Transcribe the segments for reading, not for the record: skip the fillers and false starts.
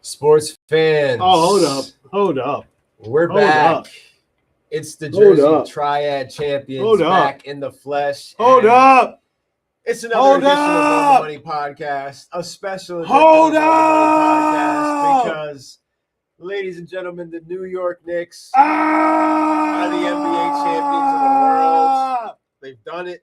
Sports fans. Oh, hold up. We're Hold back. up. It's the Hold Jersey up. Triad Champions Hold up. back in the flesh. Hold and up. It's another Hold edition of On the up. Money Podcast, a special edition Hold of On the Money up. Podcast because, ladies and gentlemen, the New York Knicks are the NBA champions of the world. They've done it.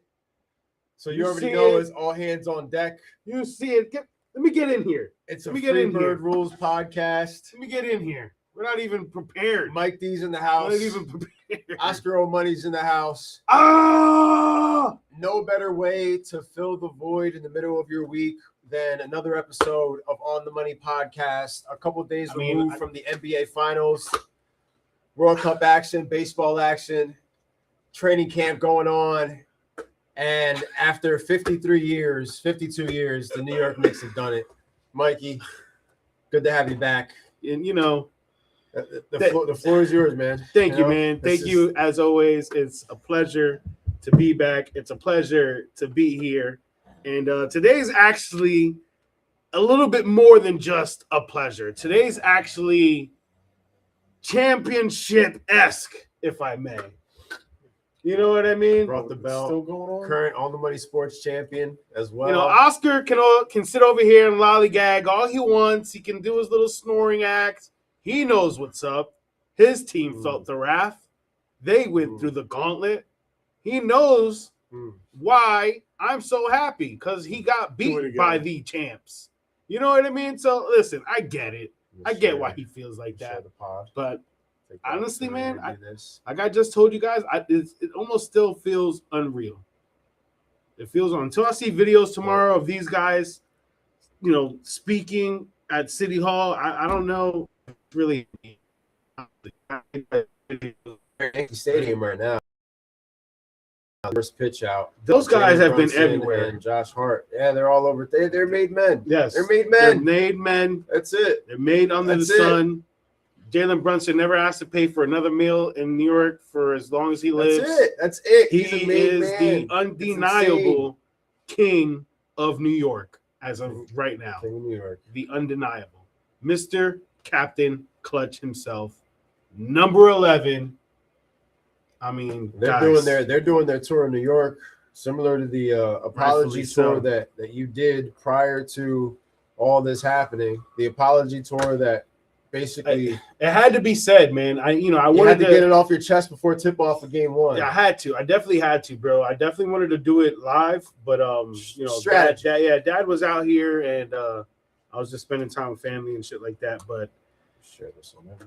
So you already know it's all hands on deck. You see it. Let me get in here. It's a Freebird Rules podcast. Let me get in here. We're not even prepared. Mike D's in the house. Not even prepared. Oscar O'Money's in the house. No better way to fill the void in the middle of your week than another episode of On the Money Podcast. A couple days removed from the NBA Finals, World Cup action, baseball action, training camp going on. And after 52 years, the New York Knicks have done it. Mikey, good to have you back. And, you know, the floor is yours, man. Thank you, man. Thank you, as always. It's a pleasure to be back. It's a pleasure to be here. And today's actually a little bit more than just a pleasure. Today's actually championship-esque, if I may. You know what I mean? Brought the belt. Still going on. Current On the Money Sports champion as well. You know, Oscar can sit over here and lollygag all he wants. He can do his little snoring act. He knows what's up. His team felt the wrath. They went through the gauntlet. He knows why I'm so happy, because he got beat by the champs. You know what I mean? So, listen, I get it. I get why he feels like that. But honestly, man, like I just told you guys, it almost still feels unreal. It feels until I see videos tomorrow of these guys, you know, speaking at City Hall. I don't know really. Stadium right now. First pitch out. Those guys have been everywhere. And Josh Hart. Yeah, they're all over. They're made men. Yes. They're made men. They're made men. That's it. They're made under the sun. Jalen Brunson never has to pay for another meal in New York for as long as he lives. That's it. He is the undeniable king of New York as of right now. King of New York. The undeniable. Mr. Captain Clutch himself. Number 11. I mean, they're doing their tour in New York, similar to the apology tour that you did prior to all this happening. The apology tour that basically it had to be said, man. I wanted to get it off your chest before tip off of game one. Yeah, I had to. I definitely had to, bro. I definitely wanted to do it live, but you know, Dad was out here, and I was just spending time with family and shit like that. But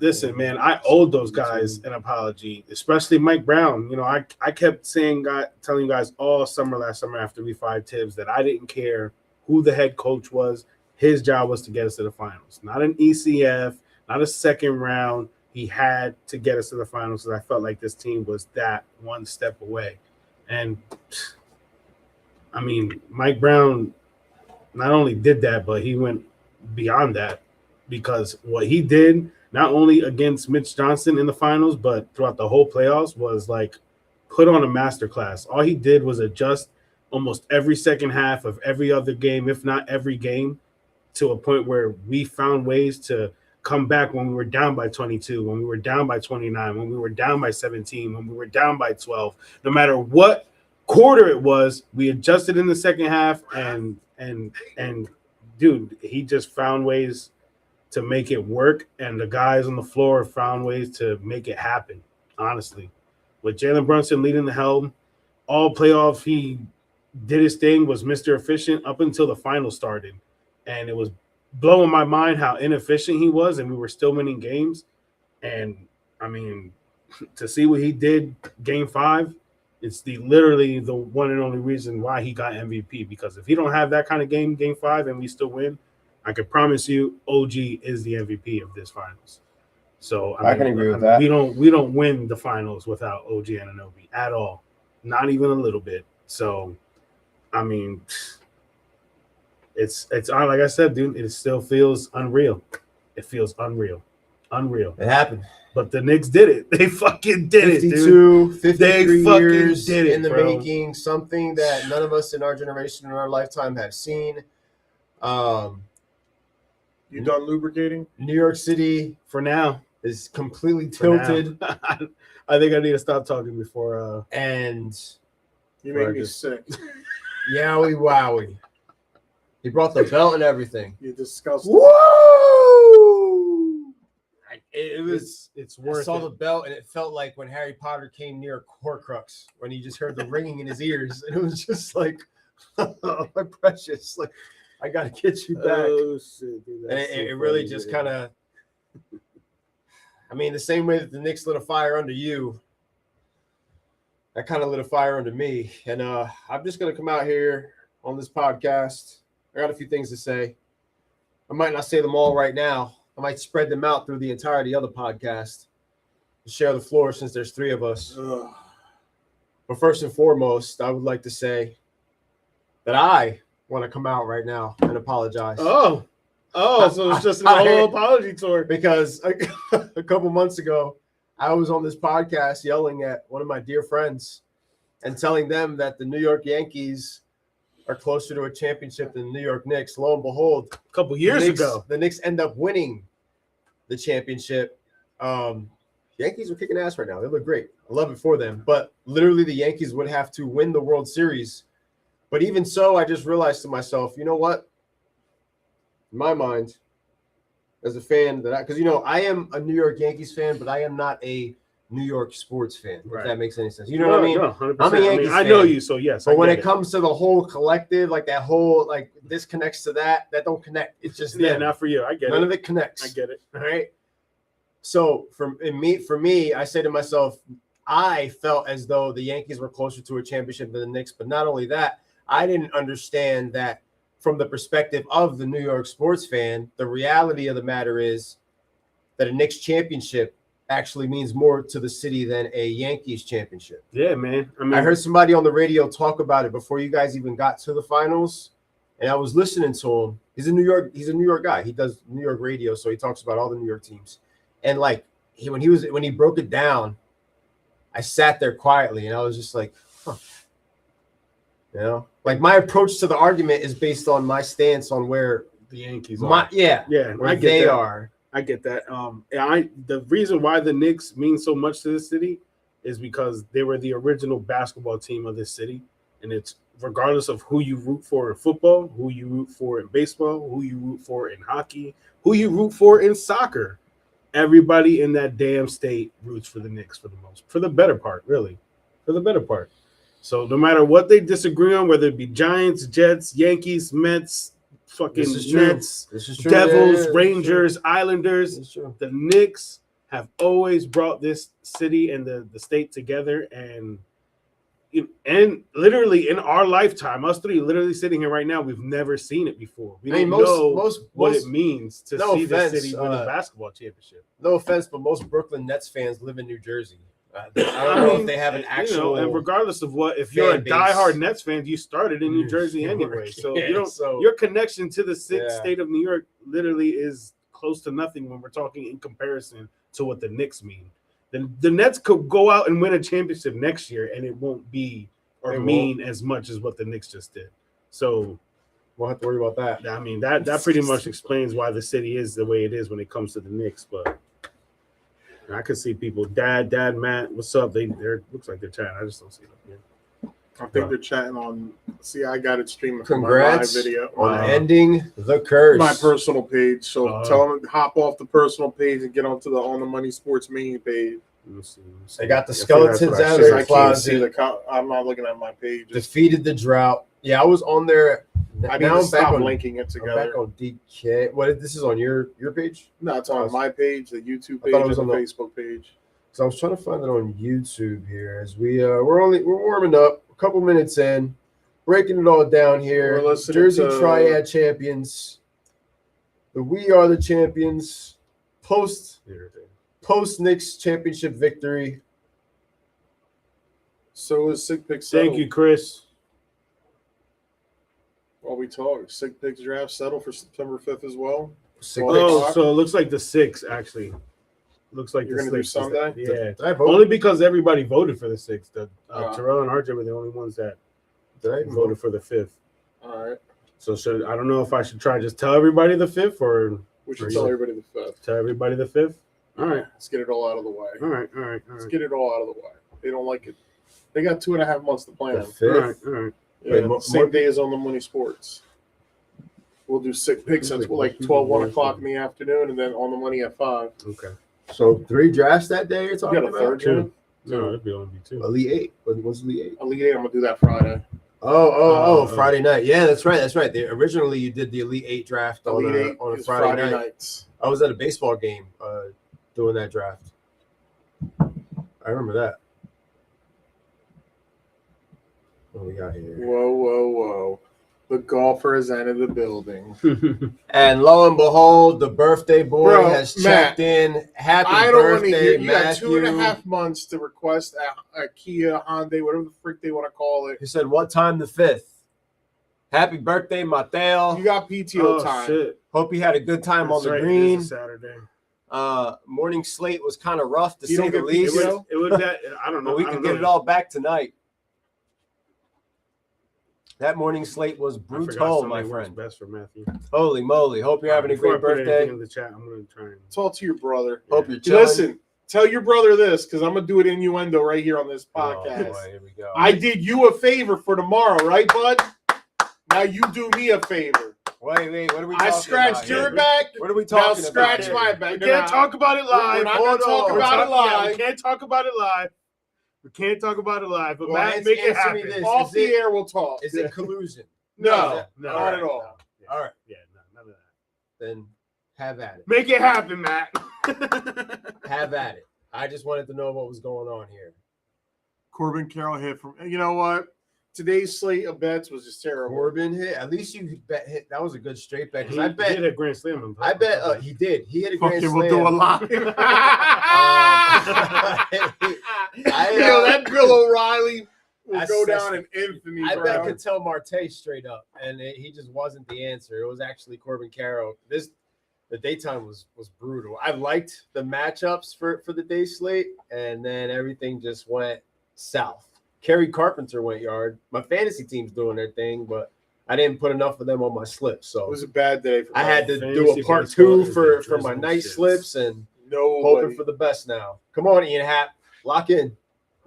listen, man, I owed those guys an apology, especially Mike Brown. You know, I kept telling you guys all last summer after we fired Tibbs that I didn't care who the head coach was. His job was to get us to the finals, not an ECF, not a second round. He had to get us to the finals because I felt like this team was that one step away. And I mean, Mike Brown not only did that, but he went beyond that. Because what he did, not only against Mitch Johnson in the finals, but throughout the whole playoffs, was like put on a masterclass. All he did was adjust almost every second half of every other game, if not every game, to a point where we found ways to come back when we were down by 22, when we were down by 29, when we were down by 17, when we were down by 12. No matter what quarter it was, we adjusted in the second half, and dude, he just found ways to make it work, and the guys on the floor found ways to make it happen, honestly. With Jalen Brunson leading the helm, all playoff, he did his thing, was Mr. Efficient up until the final started. And it was blowing my mind how inefficient he was, and we were still winning games. And, I mean, to see what he did Game 5, it's literally the one and only reason why he got MVP. Because if he don't have that kind of Game 5, and we still win, I can promise you, OG is the MVP of this finals. So I can agree with that. We don't win the finals without OG Anunoby at all, not even a little bit. So, I mean, it's like I said, dude. It still feels unreal. It feels unreal. It happened. But the Knicks did it. They fucking did it, dude. 52, 53 they years did it, in the bro. making. Something that none of us in our generation, in our lifetime, have seen. You done lubricating? New York City For now. is completely tilted. I think I need to stop talking before. And you made me sick. Yowie wowie. He brought the belt and everything. You disgusting. Woo! It's worth it. I saw the belt and it felt like when Harry Potter came near Horcrux, when he just heard the ringing in his ears. And it was just like, oh, my precious. Like, I got to get you back. Oh, shit, dude, and it really just kind of, I mean, the same way that the Knicks lit a fire under you, that kind of lit a fire under me. And I'm just going to come out here on this podcast. I got a few things to say. I might not say them all right now. I might spread them out through the entirety of the podcast to share the floor since there's 3 of us. Ugh. But first and foremost, I would like to say that I want to come out right now and apologize. So it's just a whole apology tour. Because a couple months ago, I was on this podcast yelling at one of my dear friends and telling them that the New York Yankees are closer to a championship than the New York Knicks. Lo and behold, a couple years ago, the Knicks end up winning the championship. Yankees are kicking ass right now. They look great. I love it for them. But literally, the Yankees would have to win the World Series. But even so, I just realized to myself, you know what? In my mind, as a fan, because I am a New York Yankees fan, but I am not a New York sports fan. Right. If that makes any sense, you know what I mean? No, 100%. I'm a Yankees fan. I know you, so yes. But when it comes to the whole collective, like that whole, like this connects to that don't connect. It's just them. Not for you. I get it. None of it connects. I get it. All right. So for me, I say to myself, I felt as though the Yankees were closer to a championship than the Knicks. But not only that, I didn't understand that from the perspective of the New York sports fan. The reality of the matter is that a Knicks championship actually means more to the city than a Yankees championship. Yeah, man. I heard somebody on the radio talk about it before you guys even got to the finals, and I was listening to him. He's a New York guy. He does New York radio, so he talks about all the New York teams. And like when he broke it down, I sat there quietly and I was just like, huh. Like my approach to the argument is based on my stance on where the Yankees are. Where they are. I get that. The reason why the Knicks mean so much to this city is because they were the original basketball team of this city, and it's regardless of who you root for in football, who you root for in baseball, who you root for in hockey, who you root for in soccer. Everybody in that damn state roots for the Knicks for the better part, really, for the better part. So no matter what they disagree on, whether it be Giants, Jets, Yankees, Mets, fucking Nets, Devils, Rangers, Islanders, the Knicks have always brought this city and the state together, and literally in our lifetime, us 3 literally sitting here right now, we've never seen it before. We don't know what it means to see the city win a basketball championship. No offense, but most Brooklyn Nets fans live in New Jersey. I don't know if they have an actual. And regardless of what, if you're a diehard Nets fan, you started in New Jersey anyway. So your connection to the state of New York literally is close to nothing when we're talking in comparison to what the Knicks mean. The Nets could go out and win a championship next year, and it won't be mean as much as what the Knicks just did. So we'll have to worry about that. I mean, that pretty much explains why the city is the way it is when it comes to the Knicks. But I can see people, Dad, Matt, what's up? They're looks like they're chatting. I just don't see them here. I think they're chatting on. See, I got it streaming. Congrats my live video on ending the curse. My personal page. So tell them to hop off the personal page and get onto the On the Money Sports main page. Let's see. They got the skeletons out of their closet. I'm not looking at my page. Defeated the drought. Yeah, I was on there. I need to stop linking it together. I'm back on DK. What? This is on your page? No, it's on my page, the YouTube page, and the Facebook page. So I was trying to find it on YouTube here as we're warming up, a couple minutes in, breaking it all down here. Jersey Triad champions. The We Are the Champions post Knicks championship victory. So is Sick Pick. Thank you, Chris. While we talk, Sick Picks draft settled for September 5th as well. So it looks like the 6th actually. Looks like you're going to do Sunday. Yeah, only because everybody voted for the 6th. Terrell and RJ were the only ones that voted for the 5th. All right. So I don't know if I should try just tell everybody the 5th or We should tell everybody the 5th. Tell everybody the 5th? All right. Let's get it all out of the way. All right. Let's get it all out of the way. They don't like it. They got 2.5 months to plan. The 5th? All right. Yeah, Wait, same day as On the Money Sports. We'll do 6 picks at like 1 o'clock in the afternoon, and then On the Money at 5. Okay. So 3 drafts that day you're talking about? You got a third two. No, it'd be only 2. Elite 8. What's Elite 8? Elite 8, I'm going to do that Friday. Friday night. Yeah, that's right. Originally, you did the Elite 8 draft on a Friday night. Nights. I was at a baseball game doing that draft. I remember that. What we got here? Whoa. The golfer has entered the building. And lo and behold, the birthday boy has checked in. Happy birthday, you Matthew. got 2.5 months to request a Kia, Hyundai, whatever the frick they want to call it. He said, what time the 5th? Happy birthday, Mateo. You got PTO time. Shit. Hope you had a good time on the green. It is a Saturday. Morning slate was kind of rough to You say don't the get least. PTO? It was that. I don't know. But we can get it all back tonight. That morning slate was brutal, my friend. Best for Matthew. Holy moly. Hope you're having a great birthday. In the chat, I'm going to try and talk to your brother. Hope you're chilling. Listen, tell your brother this, because I'm going to do it innuendo right here on this podcast. Oh, boy, here we go. I did you a favor for tomorrow, right, bud? Now you do me a favor. Wait, what are we talking about? I scratched your back. What are we talking now about? scratch my back. We can't talk about it live. We're not going to talk about it live. We can't talk about it live. We can't talk about it live. But Well, Matt, make it happen. Off the air, we'll talk. Is it collusion? No, No, not at all. No. Yeah. All right. Yeah, none of that. Then have at it. Make it happen, Matt. Have at it. I just wanted to know what was going on here. Corbin Carroll hit from. You know what? Today's slate of bets was just terrible. Corbin hit. At least you bet hit. That was a good straight bet. Because I He bet hit a grand slam. I bet he did. He hit a grand slam. We'll do a lot. Yo, that Bill O'Reilly will go That's- down in infamy. I bro. bet Cattell Marte straight up, and he just wasn't the answer. It was actually Corbin Carroll. The daytime was brutal. I liked the matchups for the day slate, and then everything just went south. Kerry Carpenter went yard. My fantasy team's doing their thing, but I didn't put enough of them on my slips. So It was a bad day for I had to do Fantasy a part baseball 2 is for a my drizzle night shit. slips and Nobody. hoping for the best now. Come on, Ian Happ. Lock in.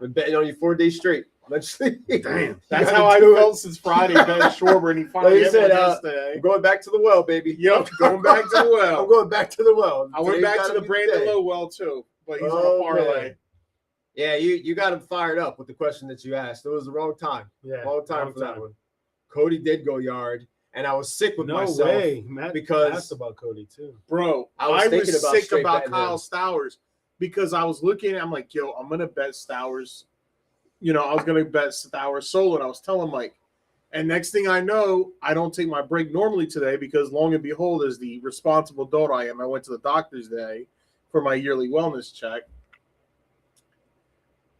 Been betting on you 4 days straight. Eventually. Damn. That's how I felt since Friday. Ben Schwarber, and he finally Like you hit said, one yesterday. I'm going back to the well, baby. Yep, going back to the I'm well. going back to the well. I went Today's back to gotta the be Brandon day. Lowe well too, but he's on Oh, a parlay. man. Yeah, you got him fired up with the question that you asked. It was the wrong time. Yeah, Wrong time for that one. Cody did go yard, and I was sick with No myself. way. Matt because- asked about Cody too. Bro, I was thinking about sick straight about betting Kyle him. Stowers because I was looking. I'm like, yo, I'm gonna bet Stowers. You know, I was gonna bet Stowers solo, and I was telling Mike. And next thing I know, I don't take my break normally today because, long and behold, as the responsible adult I am, I went to the doctor's today for my yearly wellness check,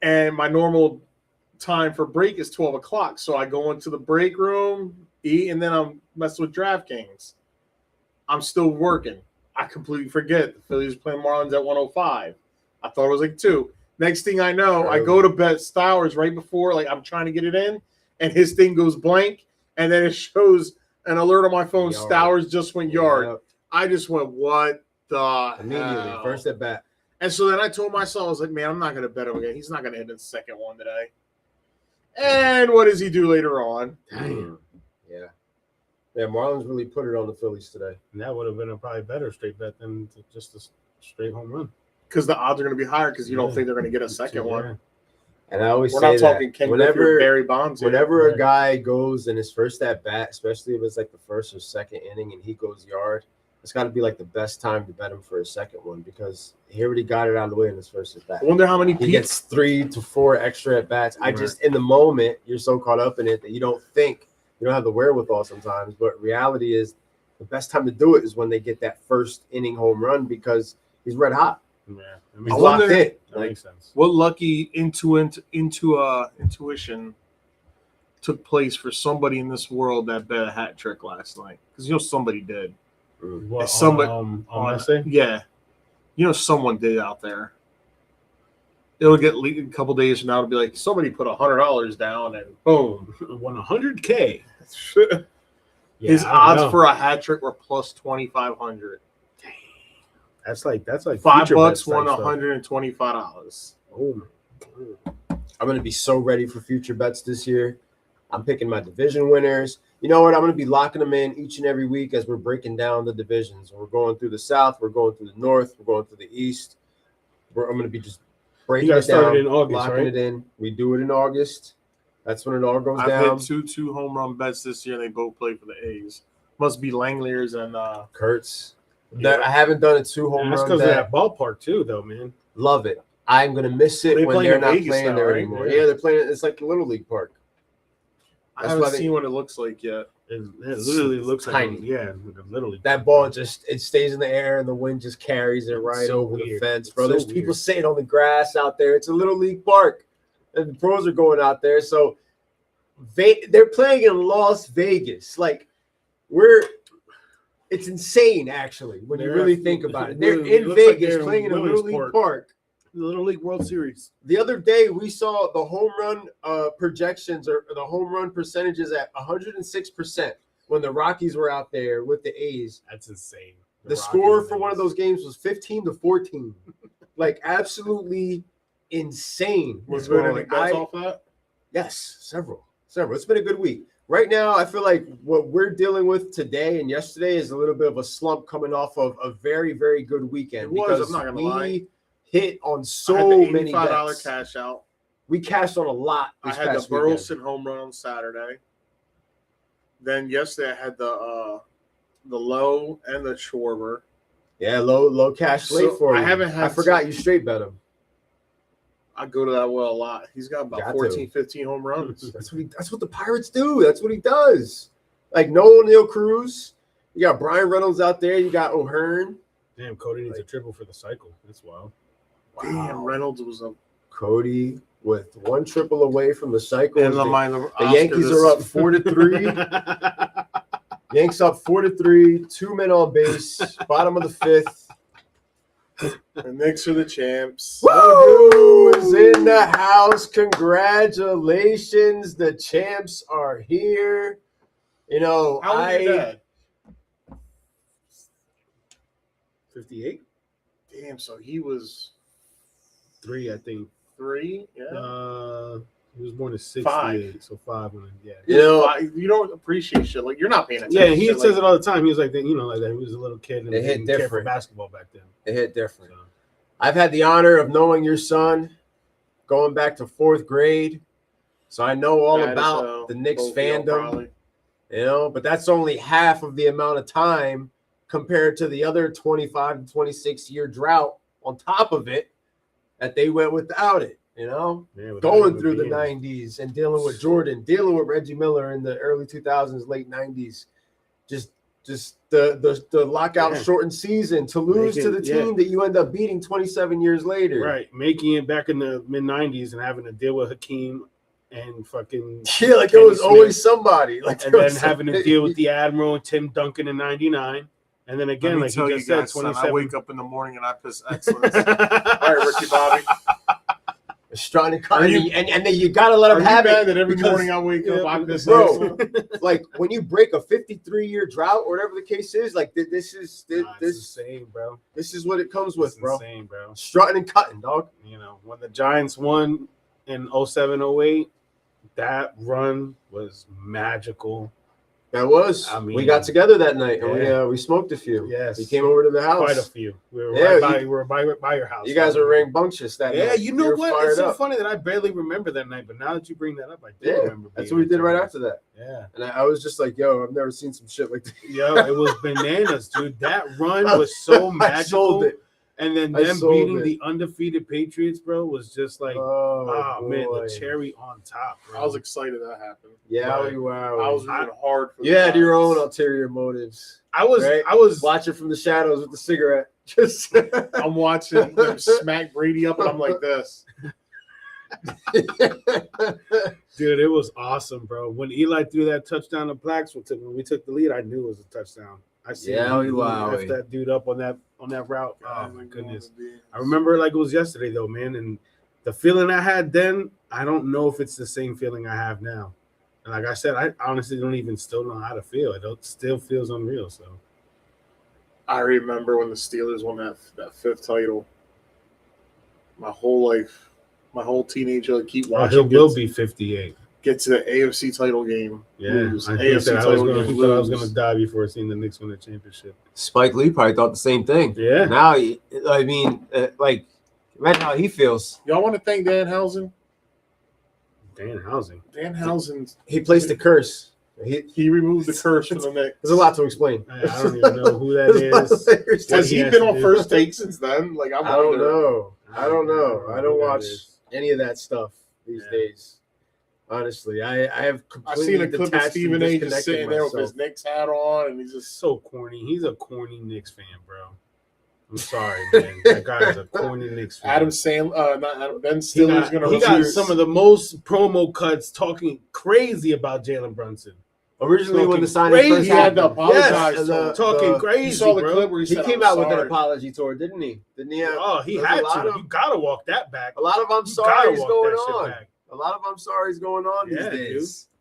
and my normal time for break is 12 o'clock. So I go into the break room, eat, and then I'm messing with DraftKings. I'm still working. I completely forget the Phillies playing Marlins at 105. I thought it was like 2. Next thing I know, I go to bet Stowers right before, like I'm trying to get it in, and his thing goes blank, and then it shows an alert on my phone. Yard. Stowers just went yard. Yep. I just went, what the Immediately, hell? first at bat. And so then I told myself, I was like, man, I'm not going to bet him again. He's not going to hit the second one today. And what does he do later on? Damn. Yeah. Yeah, Marlins really put it on the Phillies today. And that would have been a probably better straight bet than just a straight home run. Because the odds are going to be higher because you don't think they're going to get a second one. And I always We're say not talking that Ken Griffey or Barry Bonds here. whenever a Right. guy goes in his first at bat, especially if it's like the first or second inning and he goes yard, it's got to be like the best time to bet him for a second one because he already got it out of the way in his first at bat. I wonder how many He people. gets 3 to 4 extra at bats. I Right. just, in the moment, you're so caught up in it that you don't think, you don't have the wherewithal sometimes. But reality is the best time to do it is when they get that first inning home run because he's red hot. Yeah. I He's mean, locked in. that Like, makes sense. What lucky intuition took place for somebody in this world that bet a hat trick last night? Because somebody did. What, somebody- on Wednesday? Yeah, someone did out there. It'll get leaked a couple days from now. It'll be like somebody put $100 down and boom. Won $100K. His I don't odds know. for a hat trick were plus 2,500. Damn. That's like $5 won $125. Oh, I'm gonna be so ready for future bets this year. I'm picking my division winners. You know what? I'm gonna be locking them in each and every week as we're breaking down the divisions. We're going through the South. We're going through the North. We're going through the East. I'm gonna be just breaking it down, in August, locking right? it in. We do it in August. That's when it all goes I've down. hit two home run bets this year. They both play for the A's. Must be Langley's and Kurtz. Yeah. I haven't done a 2 home That's run because of bet. that ballpark too, though, man. Love it. I'm gonna miss it They when playing they're in not Vegas playing now, there right? anymore. Yeah. Yeah, they're playing. It's like the Little League park. I That's haven't why they- seen what it looks like yet. It literally looks tiny. like literally That ball it stays in the air and the wind just carries it right so over the weird. fence, It's bro. so There's people weird. sitting on the grass out there. It's a Little League park, and the pros are going out there. So they're playing in Las Vegas. Like it's insane actually when you really think about it. They're It in looks like Vegas they're in playing in a Little League Williamsport. park. The Little League World Series. The other day we saw the home run projections or the home run percentages at 106% when the Rockies were out there with the A's. That's insane. The score for one of those games was 15-14. Like absolutely insane. Was what's there going any on. bets off that? Yes, several. It's been a good week. Right now, I feel like what we're dealing with today and yesterday is a little bit of a slump coming off of a very, very good weekend. It was, because I'm not gonna we lie. hit on I so had the many $85 bets. cash out. We cashed on a lot. I This had the past weekend. Burleson home run on Saturday. Then yesterday I had the Low and the Schwarber. Yeah, low cash late So, for you. I haven't had I forgot you straight bet him. I go to that well a lot. He's got about Got 14, 15 home runs. That's what the Pirates do. That's what he does. Like no O'Neal Cruz. You got Brian Reynolds out there. You got O'Hearn. Damn, Cody needs a triple for the cycle. That's wild. Damn, Reynolds was a Cody with one triple away from the cycle. and The Yankees are up 4-3. Yanks up 4-3. 2 men on base. Bottom of the 5th. The Knicks are the champs. Woo is in the house. Congratulations. The champs are here. You know, How old is your dad? 58? Damn, so he was 3, I think. 3? Yeah. He was born in 68, 5. so 5 when yeah. You know, You don't appreciate shit. Like you're not paying attention. Yeah, he to says shit it all the time. He was like that, like that. He was a little kid and They hit didn't care for different. basketball back then. it hit different. So. I've had the honor of knowing your son going back to 4th grade. So I know all about the Knicks fandom, but that's only half of the amount of time compared to the other 25 to 26 year drought on top of it that they went without it, Yeah, going through the 90s and dealing with Jordan, dealing with Reggie Miller in the early 2000s, late 90s. Just the lockout shortened season to lose to the team that you end up beating 27 years later. Right, making it back in the mid 90s and having to deal with Hakeem and fucking like Kenny it was Smith. Always somebody. Like and then having to deal with the Admiral and Tim Duncan in 99. And then again, like you just said, 27. I wake up in the morning and I piss excellence. All right, Ricky Bobby. And then you gotta let them have it. That every morning I wake up, I piss bro. Like when you break a 53-year drought or whatever the case is, like this is insane, bro. This is what it comes with, bro. Insane, bro. Strutting and cutting, dog. When the Giants won in 07-08, that run was magical. That was. We got together that night and we smoked a few. Yes, we came over to the house. Quite a few. We were by your house. You guys were rambunctious that night. Yeah, you know what? It's so up. funny that I barely remember that night, but now that you bring that up, I do remember. That's what we did right after that. Yeah, and I was just like, "Yo, I've never seen some shit like that." Yo, it was bananas, dude. That run was so magical. I sold it. And then them beating the undefeated Patriots, bro, was just like, man, the cherry on top, bro. I was excited that happened. Yeah, we were. I was rooting hard for you had your own ulterior motives. I was watching from the shadows with the cigarette. Just I'm watching them smack Brady up, and I'm like this. Dude, it was awesome, bro. When Eli threw that touchdown to Blacks, when we took the lead, I knew it was a touchdown. I see that dude up on that route. Oh my goodness. I remember it like it was yesterday though, man. And the feeling I had then, I don't know if it's the same feeling I have now. And like I said, I honestly don't even still know how to feel. It still feels unreal. So I remember when the Steelers won that fifth title. My whole life, my whole teenager, I keep watching. He will be 58. Get to the AFC title game. Yeah, lose. I AFC thought title I game. was going to die before seeing the Knicks win the championship. Spike Lee probably thought the same thing. Yeah. Now, I mean, like, imagine how he feels. Y'all want to thank Danhausen? Danhausen. He placed the curse. He removed the curse from the Knicks. There's a lot to explain. I don't even know who that is. Has he been on First Take since then? Like I don't know. I don't watch any of that stuff these days. Honestly, I have completely I've seen a clip of Stephen A. just sitting there with myself. his Knicks hat on, and he's just so corny. He's a corny Knicks fan, bro. I'm sorry, man. That guy is a corny Knicks fan. Ben Stiller's going to. He got some of the most promo cuts talking crazy about Jalen Brunson. Originally, when the signing first he had to happened, apologize. Talking crazy. You saw the clip where he came out with an apology tour, didn't he? Didn't he? He had to. You gotta walk that back. A lot of I'm sorry going on. A lot of I'm sorry going on these days. Dude.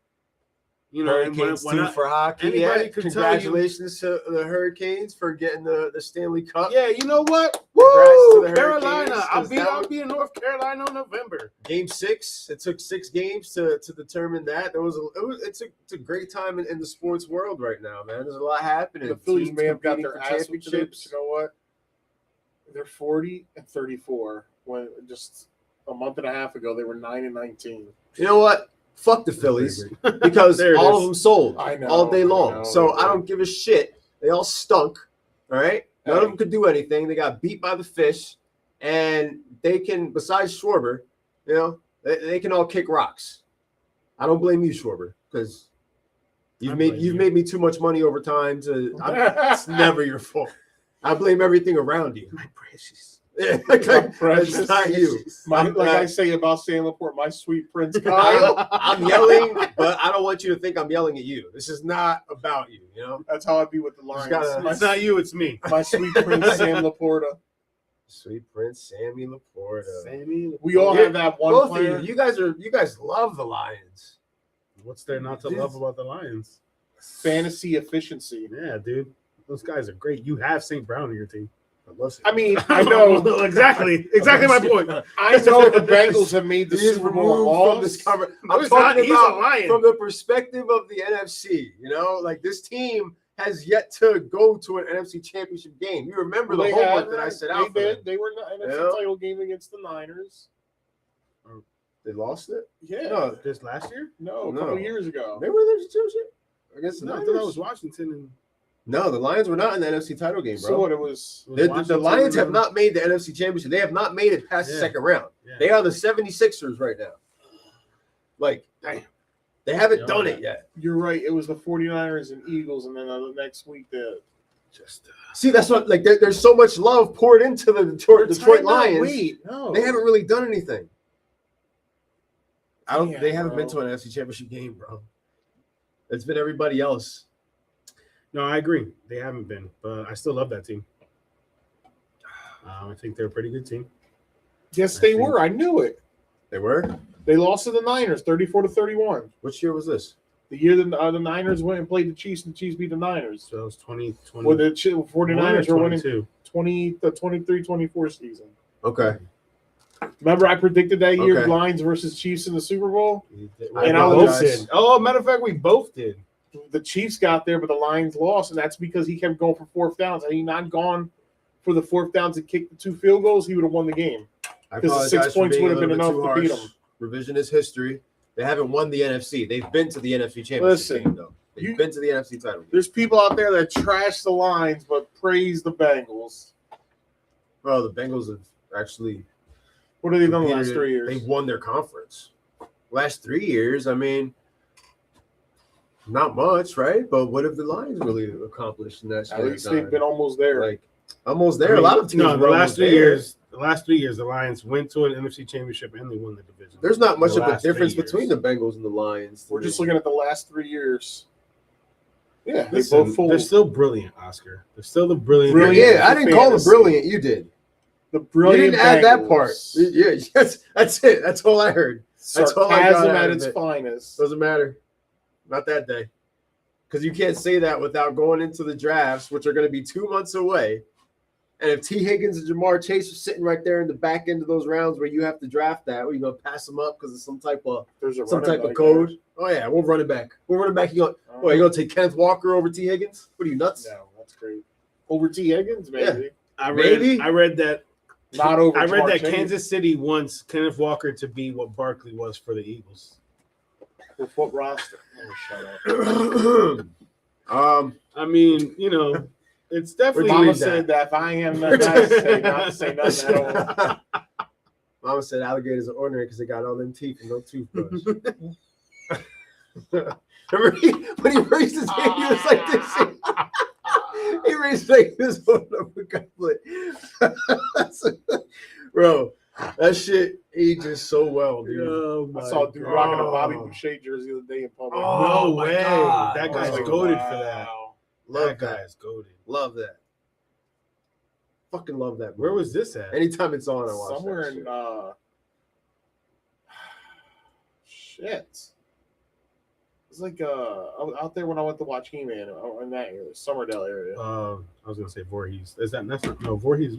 You know, Hurricanes for hockey. Yeah, congratulations to the Hurricanes for getting the Stanley Cup. Yeah, you know what? Woo! Carolina. I'll be in North Carolina in November. Game 6. It took 6 games to determine that. It's a great time in the sports world right now, man. There's a lot happening. The Phillies may have got their ass whipped. You know what? They're 40-34. When just a month and a half ago, they were 9-19. You know what? Fuck the Phillies because all of them sold all day long. I don't give a shit. They all stunk. All right. None of them could do anything. They got beat by the fish, and they can. Besides Schwarber, you know, they can all kick rocks. I don't blame you, Schwarber, because you've made me too much money over time. It's never your fault. I blame everything around you. My precious. It's not you. I say about Sam Laporte, my sweet Prince Kyle. I'm yelling, but I don't want you to think I'm yelling at you. This is not about you, you know? That's how I'd be with the Lions. It's not you, it's me. My sweet Prince Sam Laporta. Sweet Prince Sammy Laporta. We all have that one both player. Of you guys love the Lions. What's there not to love about the Lions? Fantasy efficiency. Yeah, dude. Those guys are great. You have St. Brown on your team. I mean, I know exactly my point. I know the Bengals have made the Super Bowl from this cover. I'm talking about from the perspective of the NFC. You know, like this team has yet to go to an NFC Championship game. You remember the homework that I set out for them. They were in the NFC title game against the Niners. They lost it? Yeah. No, this last year? No, a couple years ago. They were in the championship against the Niners. I thought that was Washington and. No, the Lions were not in the NFC title game, bro. So what it was the Lions have not made the NFC Championship. They have not made it past the second round. Yeah. They are the 76ers right now. Like, damn. They haven't done it yet. You're right. It was the 49ers and Eagles, and then the next week see, that's what, like, there's so much love poured into the Detroit Lions. They haven't really done anything. They haven't been to an NFC Championship game, bro. It's been everybody else. No, I agree. They haven't been, but I still love that team. I think they're a pretty good team. Yes, they were. I knew it. They were? They lost to the Niners, 34-31. Which year was this? The year the Niners went and played the Chiefs, and the Chiefs beat the Niners. So it was 2020. Well, the 49ers were winning the 23-24 season. Okay. Remember, I predicted that year Lions versus Chiefs in the Super Bowl? And I both did. Oh, matter of fact, we both did. The Chiefs got there, but the Lions lost, and that's because he kept going for fourth downs. Had he not gone for the fourth downs and kicked the 2 field goals, he would have won the game. Because the 6 points would have been enough to beat them. Revisionist history. They haven't won the NFC. They've been to the NFC Championship game, though. They've been to the NFC title game. There's people out there that trash the Lions but praise the Bengals. Bro, the Bengals have actually... What have they done the last 3 years? They've won their conference. Last 3 years, I mean... Not much, right? But what have the Lions really accomplished in that? At least they've been almost there. Like almost there. I mean, a lot of teams. No, the last 3 years. The last 3 years, the Lions went to an NFC Championship and they won the division. There's not much of a difference between the Bengals and the Lions. We're just looking at the last 3 years. Yeah, they both. They're still brilliant, Oscar. They're still the brilliant. Yeah, I didn't call them brilliant. You did. The brilliant. You didn't add that part. Yeah, that's it. That's all I heard. That's all I got at its finest. Doesn't matter. Not that day. because you can't say that without going into the drafts, which are going to be 2 months away. And if T. Higgins and Jamar Chase are sitting right there in the back end of those rounds where you have to draft that, where you're going to pass them up because of some type of code. There. Oh, yeah, we'll run it back. We'll run it back. You going to take Kenneth Walker over T. Higgins? What are you, nuts? No, that's great. Over T. Higgins, maybe. Yeah. I read that. Not over. I read that Kansas City wants Kenneth Walker to be what Barkley was for the Eagles. With what roster? Oh, shut up. I mean, you know, it's definitely. Mama said that if I am that guy, say nothing at all. Mama said alligators are ordinary because they got all them teeth and no toothbrush. Remember when he raised his hand, he was like this. He raised like this one up a goblet. Bro, that shit ages so well, dude. Oh, I saw a dude rocking a Bobby Boucher jersey the other day in public. Oh, no way. God. That guy's goated for that. Love that guy's goated. Love that. Fucking love that. Where was this at? Anytime it's on, I watch somewhere that in shit. It's like out there when I went to watch He-Man in that area, Summerdale area. I was gonna say Voorhees. Is that that's not no Voorhees?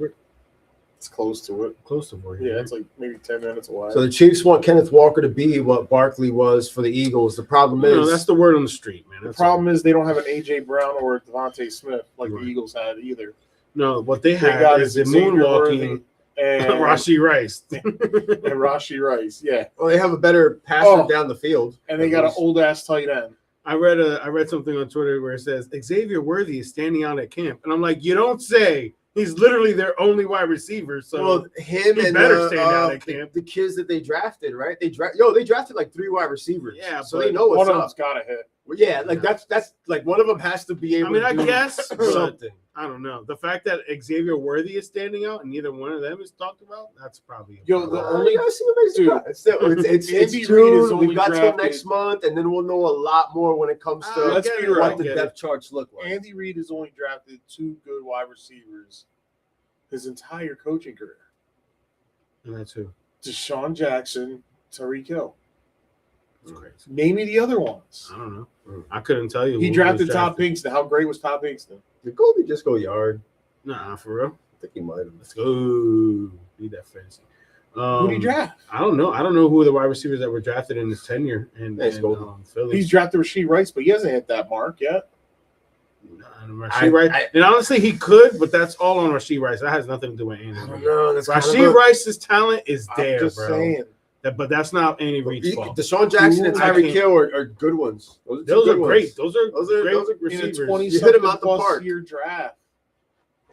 It's close to it. Close to Voorhees. Yeah, it's like maybe 10 minutes away. So the Chiefs want Kenneth Walker to be what Barkley was for the Eagles. The problem is that's the word on the street, man. The problem is they don't have an AJ Brown or Devontae Smith like the Eagles had either. No, what they have is the moonwalking and Rashee Rice. And Rashee Rice, yeah. Well, they have a better passer down the field. And they got an old ass tight end. I read something on Twitter where it says Xavier Worthy is standing out at camp. And I'm like, you don't say. He's literally their only wide receiver. So him and better stand out at camp. The kids that they drafted, right? They drafted like 3 wide receivers. Yeah, so they know what's one up. of them's got to hit. Well, yeah, like that's like one of them has to be able. I guess something. I don't know. The fact that Xavier Worthy is standing out and neither one of them is talked about, that's probably the only it's June. We've got till next month, and then we'll know a lot more when it comes to what the depth charts look like. Andy Reid has only drafted 2 good wide receivers his entire coaching career. And that's who? Deshaun Jackson, Tyreek Hill. That's crazy. Name me the other ones. I don't know. I couldn't tell you. He drafted Todd Pinkston. How great was Todd Pinkston? Did Goldie just go yard? Nah, for real. I think he might have. Let's go. Be that fancy. Who did he draft? I don't know. I don't know who the wide receivers that were drafted in his tenure in Philly. He's drafted Rashee Rice, but he hasn't hit that mark yet. Rashee Rice. And honestly, he could, but that's all on Rashee Rice. That has nothing to do with Andy Reid. Rashee Rice's talent is there, just bro. Saying. But that's not Andy Reid's fault. Deshaun Jackson and Tyreek Hill are good ones. Those are great. Those are great receivers. You hit him out the park. Year draft.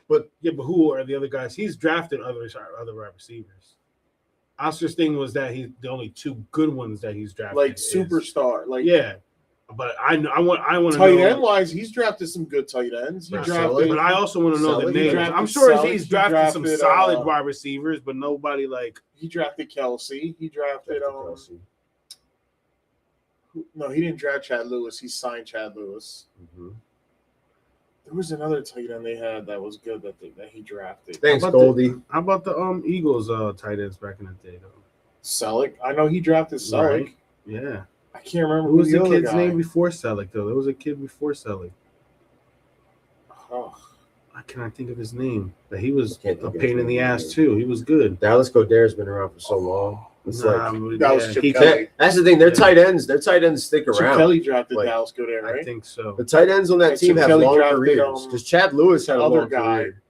But who are the other guys? He's drafted other wide receivers. Oscar's thing was that he's the only 2 good ones that he's drafted. Like superstar. Like but I want to know. Tight end wise, he's drafted some good tight ends. But I also want to know the names. I'm sure he's drafted some solid wide receivers, but nobody like. He drafted Kelsey. He drafted Kelsey. No, he didn't draft Chad Lewis. He signed Chad Lewis. Mm-hmm. There was another tight end they had that was good that he drafted. Thanks, Goldie. How about the Eagles tight ends back in the day though? Selleck. I know he drafted Selleck. Right. Yeah. I can't remember who was the kid's name before Selleck though. There was a kid before Selleck. Oh. I cannot think of his name. But he was a pain in the ass too. He was good. Dallas Goedert's been around for so long. It's that was Chip Kelly. That's the thing. Their tight ends stick around. Chip Kelly drafted Dallas Goeder, right? I think so. The tight ends on that team have long careers. Because Chad Lewis had a long career.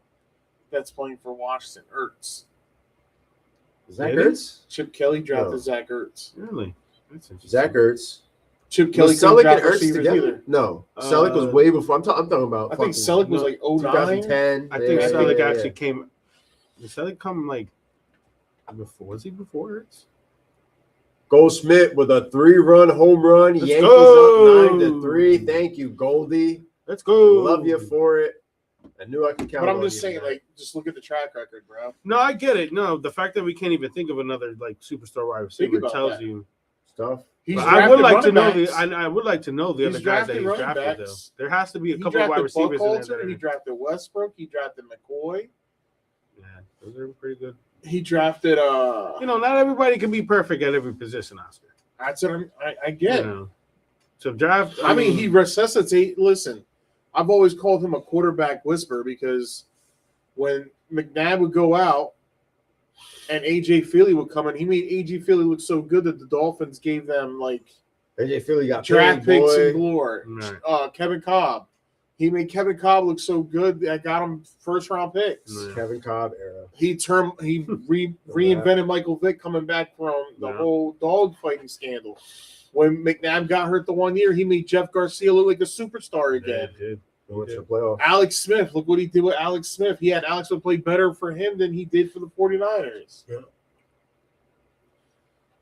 That's playing for Washington, Ertz. Zach Ertz? Chip Kelly drafted Zach Ertz. Really? Zach Ertz. Chip Kelly Selleck and Ertz together? Either. No. Selleck was way before. I'm talking about. I think Selleck was like 09. 2010. I think Selleck actually came. Did Selleck come like before? Was he before Ertz? Goldschmidt with a 3-run home run. Let's Yankees go. up 9-3. Thank you, Goldie. Let's go. Love you for it. I knew I could count. But I'm just saying, like, just look at the track record, bro. No, I get it. No, the fact that we can't even think of another like superstar wide receiver tells you stuff. I would like to know I would like to know the other guys that he's drafted though. There has to be a couple of wide receivers in there. He drafted Westbrook. He drafted McCoy. Yeah, those are pretty good. He drafted not everybody can be perfect at every position, Oscar. That's what I get. to draft. I mean, he resuscitates. Listen, I've always called him a quarterback whisperer because when McNabb would go out and AJ Feely would come in, he made AJ Feely look so good that the Dolphins gave them like AJ Feely got draft paid, picks boy. and galore. Right. Kevin Cobb. He made Kevin Cobb look so good that got him first round picks. Yeah. Kevin Cobb era. He reinvented Michael Vick coming back from the whole dog fighting scandal. When McNabb got hurt the 1 year, he made Jeff Garcia look like a superstar again. Yeah, he did. Went to the playoffs. Alex Smith, look what he did with Alex Smith. He had Alex Smith play better for him than he did for the 49ers. Yeah.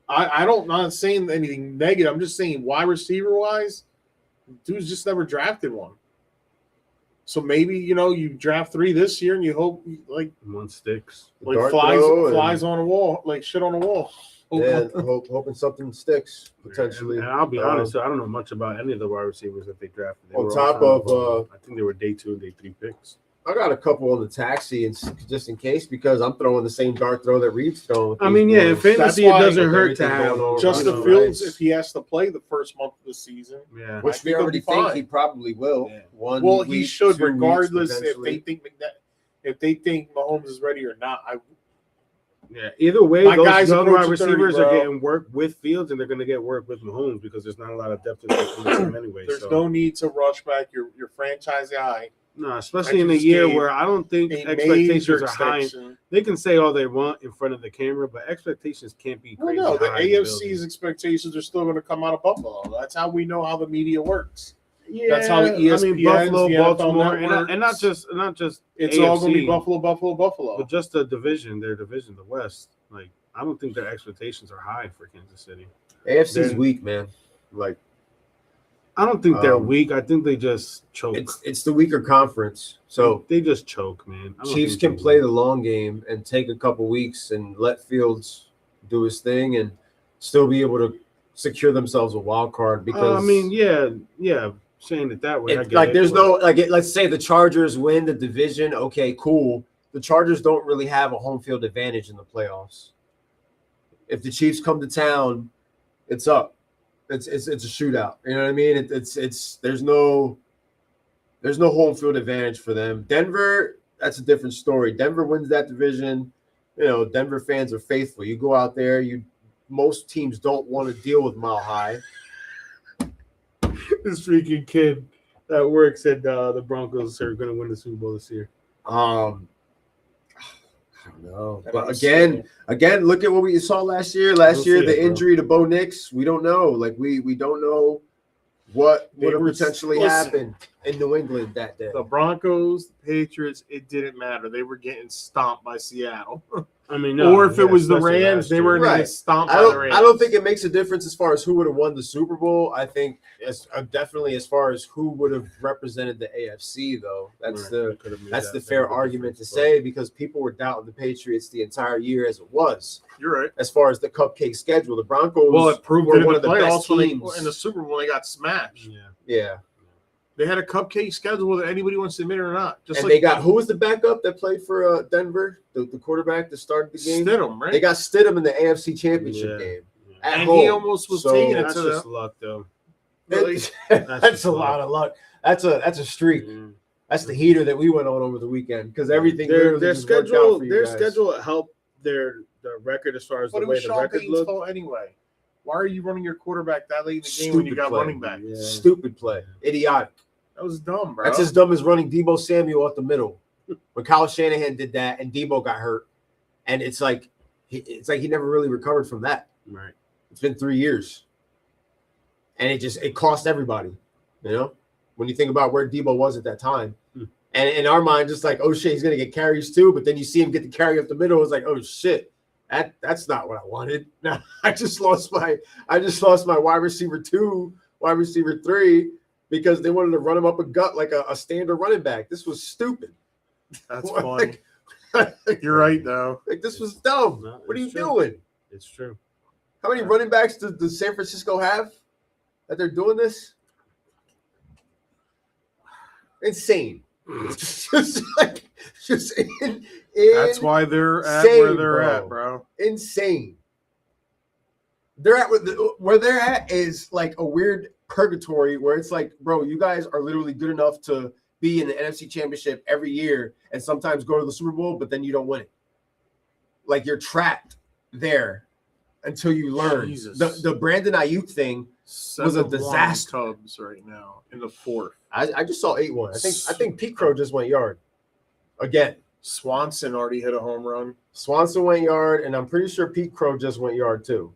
I'm not saying anything negative. I'm just saying wide receiver wise, dude's just never drafted one. So maybe, you draft 3 this year and you hope like one sticks. like flies on a wall, like shit on a wall. Yeah, hoping something sticks potentially. And I'll be honest, I don't know much about any of the wide receivers that they drafted. I think they were day 2 and day 3 picks. I got a couple on the taxi, and just in case, because I'm throwing the same dart throw that Reed's throwing. I mean, yeah, fantasy it doesn't hurt to have Justin Fields if he has to play the first month of the season. Yeah, which we already think he probably will. Yeah. Well, he should, regardless if they think Mahomes is ready or not. Either way, My those guys young wide approaching 30, receivers are bro. getting work with Fields, and they're going to get work with Mahomes because there's not a lot of depth in the team anyway. There's no need to rush back your franchise guy. No, especially in a year where I don't think expectations are high. They can say all they want in front of the camera, but expectations can't be crazy. No, the AFC's expectations are still going to come out of Buffalo. That's how we know how the media works. Yeah, that's how the ESPN, Buffalo, the Baltimore, Networks, and not just. It's AFC, all going to be Buffalo. But just their division, the West. Like, I don't think their expectations are high for Kansas City. AFC's weak, man. Like, I don't think they're weak. I think they just choke. It's the weaker conference, so they just choke, man. Chiefs can play the long game and take a couple weeks and let Fields do his thing and still be able to secure themselves a wild card. Because yeah. Saying it that way, let's say the Chargers win the division. Okay, cool. The Chargers don't really have a home field advantage in the playoffs. If the Chiefs come to town, it's up. It's a shootout. You know what I mean? There's no home field advantage for them. Denver, that's a different story. Denver wins that division. Denver fans are faithful. You go out there, most teams don't want to deal with Mile High. This freaking kid at work said the Broncos are going to win the Super Bowl this year. I don't know. But again, look at what we saw last year. The injury to Bo Nix, we don't know. Like we don't know what would have potentially happened in New England that day. The Broncos, the Patriots, it didn't matter. They were getting stomped by Seattle. I mean, or if it was the Rams, they were going to get stomped by the Rams. I don't think it makes a difference as far as who would have won the Super Bowl. I think definitely as far as who would have represented the AFC, though. That's the fair argument to say, because people were doubting the Patriots the entire year as it was. You're right. As far as the cupcake schedule, the Broncos it proved were one of the best teams. In the Super Bowl, they got smashed. Yeah. They had a cupcake schedule, whether anybody wants to admit it or not. They got who was the backup that played for Denver? The quarterback that started the game. Stidham, right? They got Stidham in the AFC Championship game. And he almost was taking it that's to just luck, though. That's a lot of luck. That's a streak. That's the heater that we went on over the weekend because everything. Their schedule helped their record as far as the way the record looked. Anyway, why are you running your quarterback that late in the game when you got running back? Yeah. Stupid play, idiotic. That was dumb, bro. That's as dumb as running Deebo Samuel up the middle. When Kyle Shanahan did that and Deebo got hurt, and it's like he never really recovered from that. Right. It's been 3 years, and it cost everybody. When you think about where Deebo was at that time, and in our mind, just like, oh shit, he's gonna get carries too. But then you see him get the carry up the middle. It's like, oh shit, that's not what I wanted. Now I just lost my wide receiver 2, wide receiver 3. Because they wanted to run him up a gut like a standard running back. This was stupid. That's funny. You're right, though. Like, this was dumb. No, what are you doing? It's true. How many running backs does San Francisco have that they're doing this? Insane. That's why they're at where they're at, bro. Insane. They're at where they're at is like a weird purgatory where it's like, bro, you guys are literally good enough to be in the NFC Championship every year and sometimes go to the Super Bowl, but then you don't win it. Like you're trapped there until you learn. Jesus. The Brandon Ayuk thing was a disaster. Cubs right now in the 4th. I just saw 8-1. I think Pete Crow just went yard again. Swanson already hit a home run. Swanson went yard, and I'm pretty sure Pete Crow just went yard too.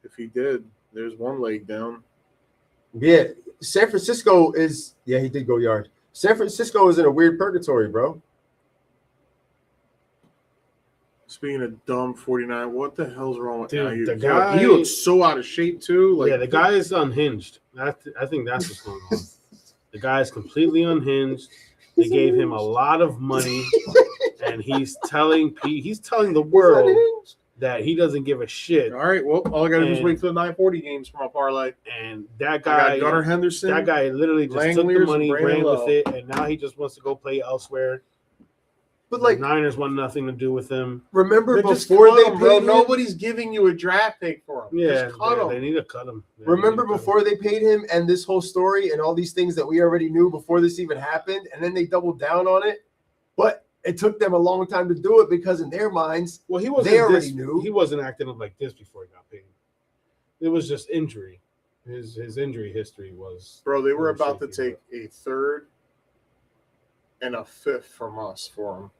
If he did, there's one leg down. Yeah, San Francisco is. Yeah, he did go yard. San Francisco is in a weird purgatory, bro. Speaking of dumb 49, what the hell's wrong with Dude, Ayuk? the guy, he looks so out of shape too. Like, yeah, the guy is unhinged. I think that's what's going on. The guy is completely unhinged. They gave him a lot of money, and he's telling the world that he doesn't give a shit. all right, well, all I gotta do is wait for the 940 games for my parlay. And that guy, Gunnar Henderson, that guy literally just took the money, ran with it, and now he just wants to go play elsewhere. But like, the Niners want nothing to do with him. Remember before they paid him? nobody's giving you a draft pick for him. Yeah, just cut him. They need to cut him. Remember before they paid him and this whole story and all these things that we already knew before this even happened, and then they doubled down on it. But it took them a long time to do it because in their minds, well, they already knew he wasn't acting up like this before he got paid. It was just injury. His injury history was. Bro, they were about to take a 3rd and a 5th from us for him.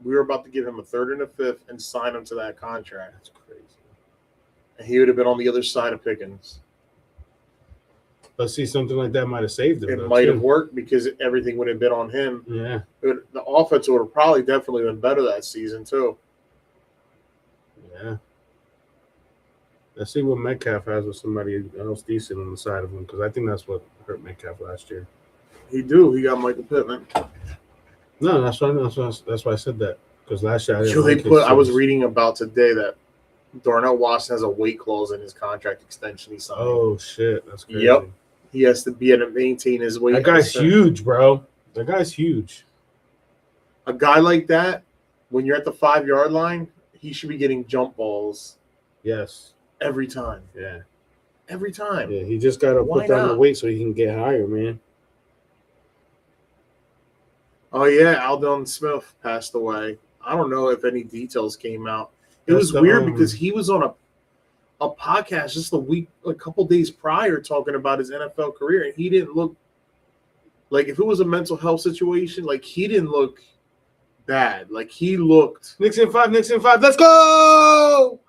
We were about to give him a 3rd and a 5th and sign him to that contract. That's crazy. And he would have been on the other side of Pickens. But see, something like that might have saved him. It might have worked because everything would have been on him. Yeah. The offense would have probably definitely been better that season too. Yeah. Let's see what Metcalf has with somebody else decent on the side of him, because I think that's what hurt Metcalf last year. He got Michael Pittman. No, that's why I said that, because last year I was reading about today that Darnell Washington has a weight clause in his contract extension he signed. Oh shit, that's crazy. Yep, he has to be able to maintain his weight. That guy's huge, bro. That guy's huge. A guy like that, when you're at the 5-yard line, he should be getting jump balls. Yes. Every time. Yeah. Every time. Yeah, he just got to put down the weight so he can get higher, man. Oh, yeah, Aldon Smith passed away. I don't know if any details came out. It was weird because he was on a podcast just a couple days prior talking about his NFL career, and he didn't look like, if it was a mental health situation, like he didn't look bad. Like he looked Nixon 5, let's go.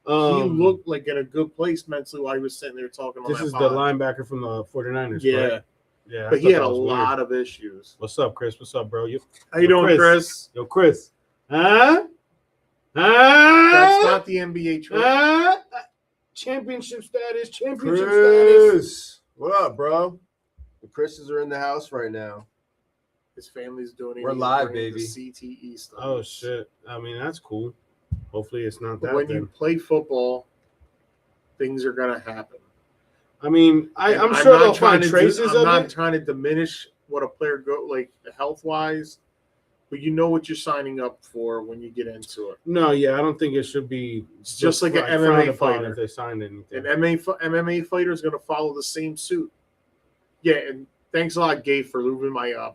He looked like in a good place mentally while he was sitting there talking. This is the linebacker from the 49ers. Yeah. Right? Yeah. But he had a lot of issues. What's up, Chris? What's up, bro? How you doing, Chris? Yo, Chris. Huh? That's not the NBA trade. Championship status. Chris. What up, bro? The Chris's are in the house right now. His family's doing it. We're live, baby. CTE stuff. Oh, shit. I mean, that's cool. Hopefully it's not that. When you play football, things are going to happen. I mean, I'm sure they'll find traces of it. I'm not trying to diminish what a player health-wise, but you know what you're signing up for when you get into it. No, yeah, I don't think it should be. It's just like an MMA fighter. If they signed anything. An MMA fighter is going to follow the same suit. Yeah, and thanks a lot, Gabe, for moving my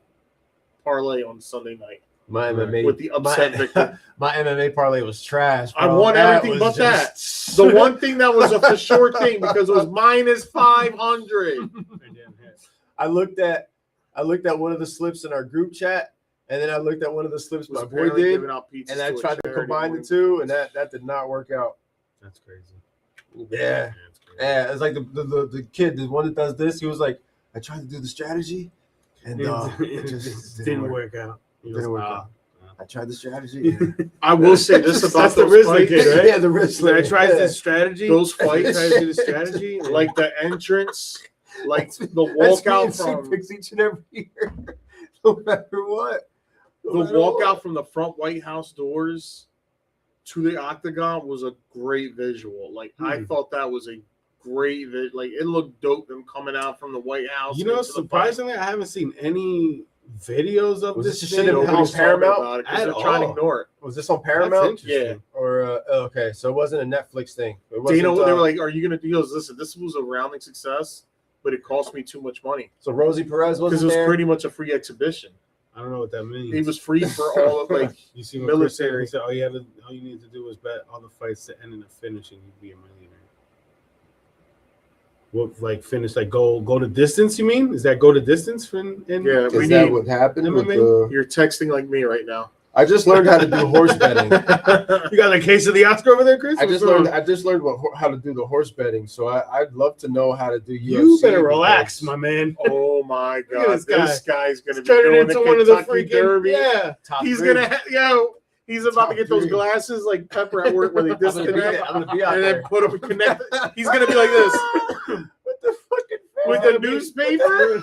parlay on Sunday night. My MMA with the upset victory. My MMA parlay was trash, bro. I won everything but that. The one thing that was a for sure thing because it was minus 500. I looked at one of the slips in our group chat, and then I looked at one of the slips my boy did, and I tried to combine the two, and that did not work out. That's crazy. Yeah, yeah. It's like the kid, the one that does this. He was like, I tried to do the strategy, and it just didn't work out. I tried the strategy. I will say this about the Rizzler kid, right? Yeah, the Rizzler. I tried this strategy. Those fights, I tried to do the strategy. Like the entrance, like the walkout from picks each and every year, no matter what. The walkout from the front White House doors to the octagon was a great visual. Like I thought that was a great like it looked dope. Them coming out from the White House. You know, surprisingly, I haven't seen any videos of this shit on Paramount because they're trying to ignore it. Was this on Paramount? Yeah. Or okay, so it wasn't a Netflix thing. It Dana, they were like, "Are you gonna do this?" Listen, this was a rounding success, but it cost me too much money. So Rosie Perez wasn't because it was there? pretty much a free exhibition. I don't know what that means. He was free for all of like you see what military. He said, all you need to do was bet all the fights to end in a finish, and you'd be a millionaire. What, like finish, like go to distance? You mean? Is that go to distance? Yeah, is that what happened? With You're texting like me right now. I just learned how to do horse betting. You got a case of the Oscar over there, Chris? I just learned how to do the horse betting. So I'd love to know how to do UFC. You better relax, my man. Oh my god, this guy's gonna be turning doing into the one of the Kentucky freaking Derby. Yeah, he's gonna he's about to get those glasses like Pepper at work where they disconnect I'm gonna be out and there. then put them connect. He's gonna be like this What the fucking with the newspaper.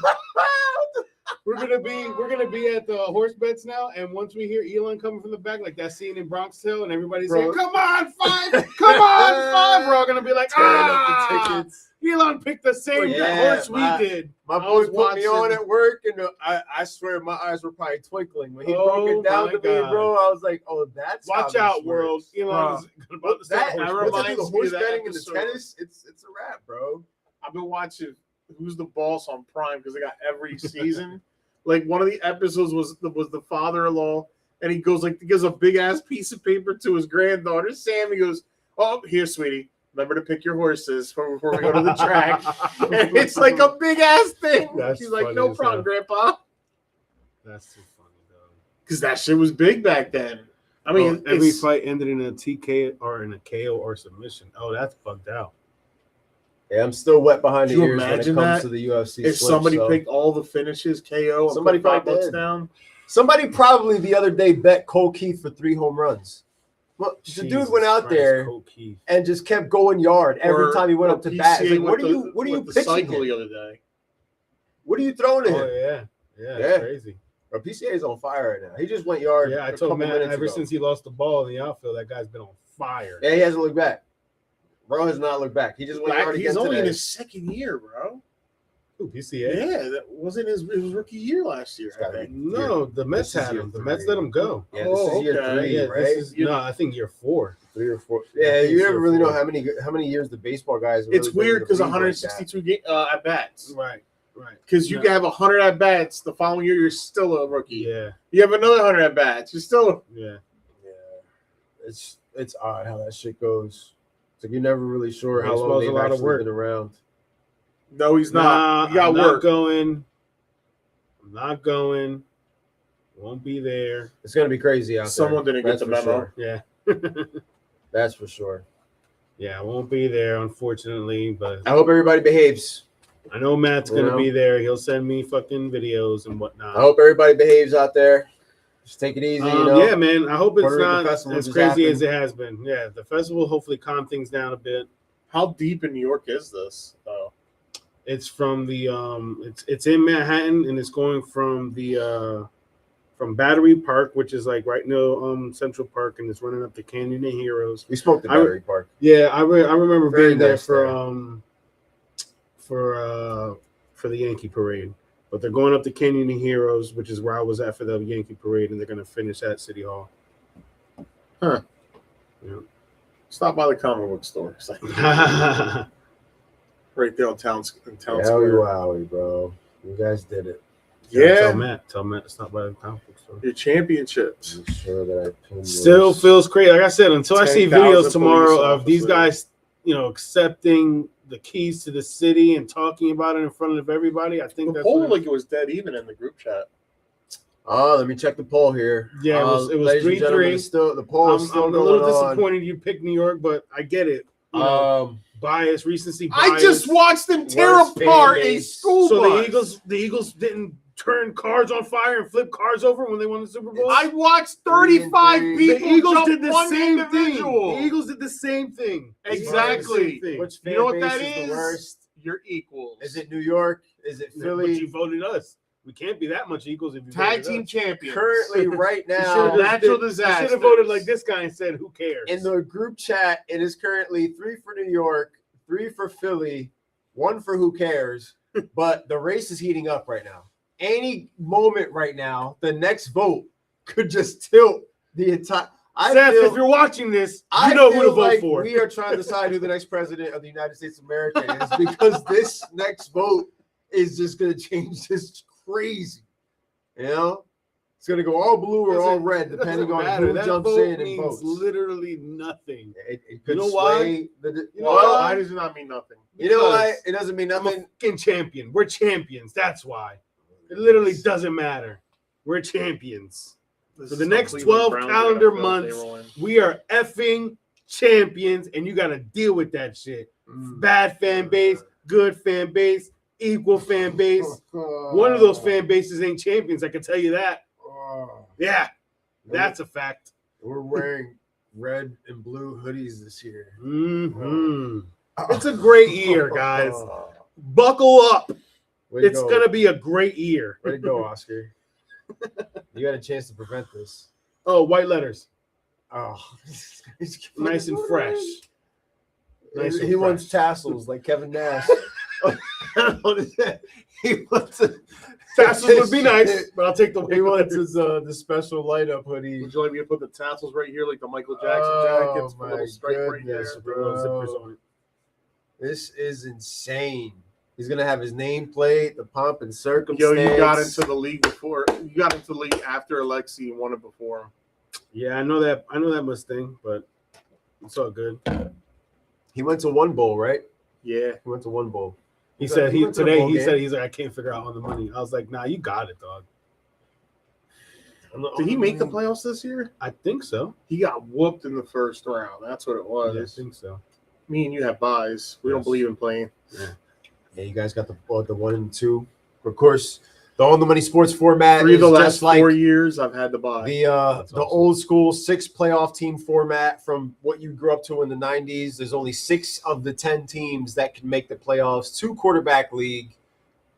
We're gonna be at the horse bets now, and once we hear Elon coming from the back, like that scene in Bronx Tale, and everybody's saying, "Come on, 5! Come on, 5!" We're all gonna be like, up the tickets. Elon picked the same horse we did. My boy put me on at work, and I swear my eyes were probably twinkling when he broke it down to me, bro. I was like, "Oh, that's watch out, world." Elon is about to start the horse betting and the tennis. It's a wrap, bro. I've been watching Who's the Boss on Prime because they got every season. Like one of the episodes was the father-in-law, and he gives a big ass piece of paper to his granddaughter Sam. He goes, "Oh, here, sweetie, remember to pick your horses before we go to the track." And it's like a big ass thing. She's like, "No problem, Grandpa." That's too funny, though. Because that shit was big back then. I mean, every fight ended in a TK or in a KO or submission. Oh, that's bugged out. Yeah, I'm still wet behind the ears when it comes that? to the UFC. If somebody picked all the finishes, KO, and somebody put probably $5 down. Somebody probably the other day bet Cole Keith for 3 home runs. Well, the dude went out there and just kept going yard every time he went up to bat. Like, what are you pitching the other day? What are you throwing at him? Oh yeah, it's crazy. Bro, PCA is on fire right now. He just went yard. Yeah, I told Matt ever since he lost the ball in the outfield, that guy's been on fire. Yeah, he hasn't looked back. Bro has not looked back. He just went yard again. He's only in his second year, bro. Ooh, PCA? Yeah, that wasn't his rookie year last year. I think. No, the Mets had him. The Mets let him go. Yeah, this is year 3, right? No, I think year 4. 3 or 4. Yeah, you never really know how many years the baseball guys. It's weird because 162 at bats. Right. Because you can have 100 at bats the following year, you're still a rookie. Yeah. You have another 100 at bats, you're still. Yeah. It's odd how that shit goes. It's like you're never really sure how long they've actually been around. No, he's not. You got work. I'm not going. Won't be there. It's gonna be crazy out there. Someone didn't get the memo. Sure. Yeah. That's for sure. Yeah, I won't be there, unfortunately. But I hope everybody behaves. I know Matt's gonna be there. He'll send me fucking videos and whatnot. I hope everybody behaves out there. Just take it easy, Yeah, man. I hope it's not as crazy as it has been. Yeah, the festival hopefully calm things down a bit. How deep in New York is this? It's from the it's in Manhattan, and it's going from the from Battery Park, which is like right near Central Park, and it's running up to Canyon of Heroes. We spoke to Battery Park. Yeah, I remember being there for the Yankee Parade. But they're going up to Canyon of Heroes, which is where I was at for the Yankee Parade, and they're going to finish at City Hall. Huh. Yeah. Stop by the comic book store. Right there on town square. Wowie, bro. You guys did it. Yeah. Tell Matt to stop by the comic book store. Your championships. I'm sure that I still feels crazy. Like I said, until I see videos tomorrow of these guys, accepting the keys to the city and talking about it in front of everybody, I think that's poll like it was dead even in the group chat. Let me check the poll here. Yeah, it was 3-3. Still, the poll is still I'm a little disappointed you picked New York, but I get it. Bias, recency bias. I just watched them tear apart a school bus. So the Eagles didn't turn cars on fire and flip cars over when they won the Super Bowl? I watched 35 people. The Eagles did the one same individual. thing. The Eagles did the same thing. Exactly. Which you know what that is? The worst? You're equals. Is it New York? Is it Philly? But you voted us. We can't be that much Eagles if you tag team champions. Currently, right now, natural disaster. You should have voted like this guy and said, "Who cares?" In the group chat, it is currently 3 for New York, 3 for Philly, 1 for who cares. But the race is heating up right now. Any moment right now, the next vote could just tilt the entire. Seth, if you're watching this, you know who to vote for. We are trying to decide who the next president of the United States of America is because this next vote is just going to change this crazy. You know? It's going to go all blue or all red, depending on who jumps in and votes. Literally nothing. It could why? Why does it not mean nothing? You know why? It doesn't mean nothing. I'm a fucking champion. We're champions. That's why. It literally doesn't matter. We're champions. For the next 12 calendar months, we are effing champions, and you got to deal with that shit. Bad fan base, good fan base, equal fan base. One of those fan bases ain't champions, I can tell you that. Yeah, that's a fact. We're wearing red and blue hoodies this year. Mm-hmm. It's a great year, guys. Buckle up. It's going to be a great year. Way to go, Oscar. You had a chance to prevent this. Oh, white letters. Oh, nice and fresh. He wants tassels like Kevin Nash. He wants tassels would be nice, but I'll take the white. He wants his the special light up hoodie. Would you like me to put the tassels right here, like the Michael Jackson jackets, with a little stripe right there? Bro. This is insane. He's gonna have his nameplate, the pomp and circumstance. Yo, you got into the league before. You got into the league after Alexi and won it before him. Yeah, I know that. I know that Mustang, but it's all good. He went to one bowl, right? Yeah, he went to one bowl. He said he's like, I can't figure out on the money. I was like, nah, you got it, dog. Did he make the playoffs this year? I think so. He got whooped in the first round. That's what it was. Yeah, I think so. Me and you have buys. We don't believe in playing. Yeah, you guys got the 1 and 2. Of course, the On the Money Sports format. 3 of the last 4 years, I've had to buy. The awesome. Old school 6 playoff team format from what you grew up to in the 90s. There's only 6 of the 10 teams that can make the playoffs. 2 quarterback league,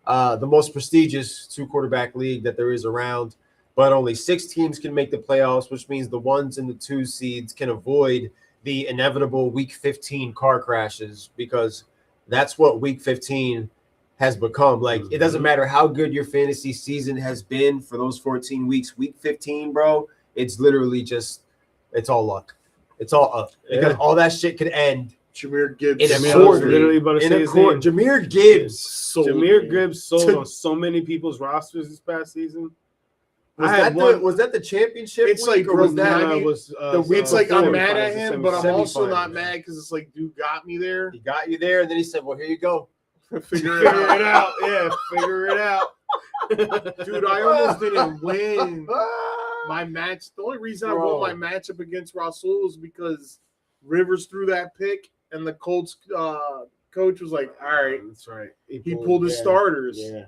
the most prestigious 2 quarterback league that there is around. But only 6 teams can make the playoffs, which means the 1s and the 2 seeds can avoid the inevitable Week 15 car crashes, because that's what Week 15 has become. Like, it doesn't matter how good your fantasy season has been for those 14 weeks. Week 15, bro, it's literally just, it's all luck. It's all up. Because all that shit could end. Jameer Gibbs. In a quarter. Literally about to say his name. Jameer Gibbs. Jameer Gibbs sold on so many people's rosters this past season. Was that the championship? It's like, or was that it's like I'm mad at him, but I'm also not mad because it's like, dude got me there. He got you there, and then he said, "Well, here you go. Figure it out." Yeah, figure it out. Dude, I almost didn't win my match. The only reason I won my matchup against Rasul was because Rivers threw that pick, and the Colts coach was like, "All right, that's right." He pulled his starters. Yeah.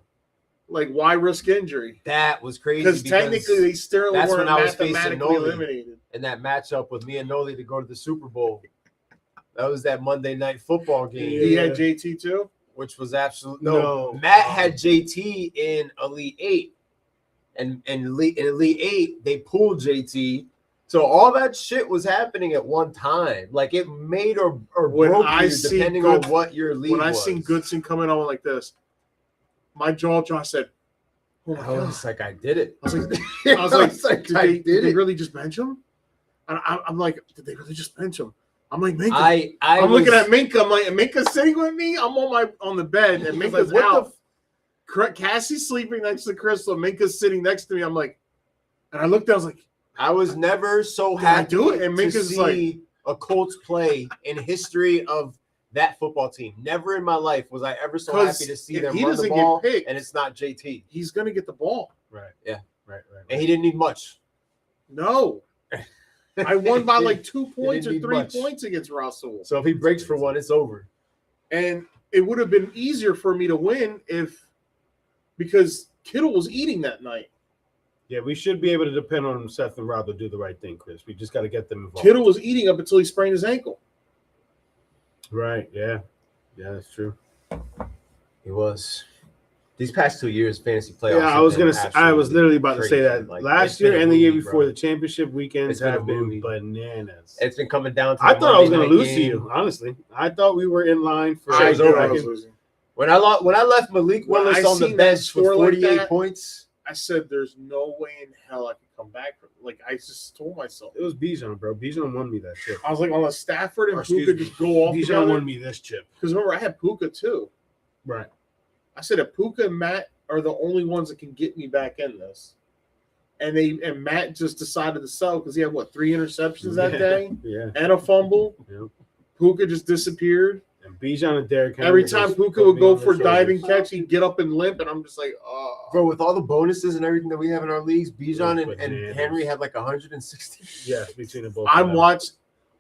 Like, why risk injury? That was crazy. Because technically, they still weren't mathematically eliminated. In that matchup with me and Noli to go to the Super Bowl. That was that Monday Night Football game. He had JT too? Which was absolutely no. Matt had JT in Elite 8. And in Elite 8, they pulled JT. So all that shit was happening at one time. Like, it made or broke you depending on what your league was. When I seen Goodson coming on like this, my jaw said, "Oh my God!" It's like I did it. I was like, did they really just bench him? And I'm like, did they really just bench him? I'm like, Minka. I'm looking at Minka. I'm like, Minka's sitting with me. I'm on the bed, and Minka's like, out. Cassie's sleeping next to Crystal. Minka's sitting next to me. I'm like, and I looked. I was like, I was never so happy to see a Colts play in history of that football team. Never in my life was I ever so happy to see them run the ball, and it's not JT. He's going to get the ball. Right. Yeah. Right. And he didn't need much. No. I won by like 2 points or 3 points against Russell. So if he breaks for one, it's over. And it would have been easier for me to win because Kittle was eating that night. Yeah, we should be able to depend on Seth and Rob to do the right thing, Chris. We just got to get them involved. Kittle was eating up until he sprained his ankle. Right, yeah. Yeah, that's true. He was. These past 2 years, fantasy playoffs. Yeah, I was literally about to say that. Like, last year and the year before, the championship weekends have been bananas. It's been coming down to I thought I was going to lose to you, honestly. I thought we were in line for When I left Malik Willis on the bench for 48 points. I said, "There's no way in hell I could come back from." Like I just told myself, It was Bijan, bro. Bijan won me that chip. I was like, "Unless Stafford and Or, excuse Puka me, just go off Bijan together." won me this chip. Because remember, I had Puka too. Right. I said, "If Puka and Matt are the only ones that can get me back in this," and Matt just decided to sell because he had 3 interceptions that day, and a fumble. Yep. Puka just disappeared. And Bijan and Derrick Henry Every time Puka would go for diving catch, he'd get up and limp, and I'm just like, "Oh, bro!" With all the bonuses and everything that we have in our leagues, Bijan and Henry had like 160. Yeah, between the both.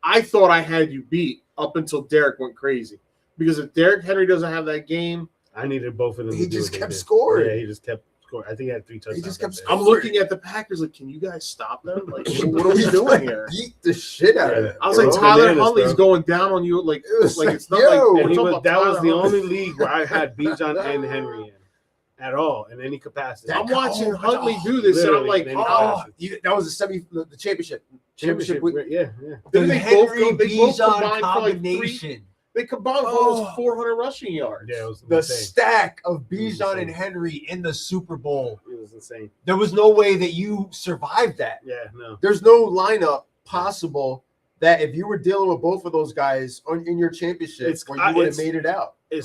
I thought I had you beat up until Derrick went crazy because if Derrick Henry doesn't have that game, I needed both of them. He just kept scoring. Yeah, he just kept scoring. I think he had 3 touchdowns. He just kept I'm looking at the Packers like, can you guys stop them? Like, what are we doing here? Beat the shit out of it. I was like, Tyler Huntley's going down on you. Like it's not like that was the only league where I had Bijan and Henry in at all in any capacity. I'm watching Huntley do this, and I'm like, that was the championship. Championship. Yeah. Then they both combined combination. For like they combined for almost 400 rushing yards. Yeah, it was the insane. stack of Bijan and Henry in the Super Bowl. It was insane. There was no way that you survived that. Yeah, no. There's no lineup possible that if you were dealing with both of those guys in your championship, where you would have made it out. But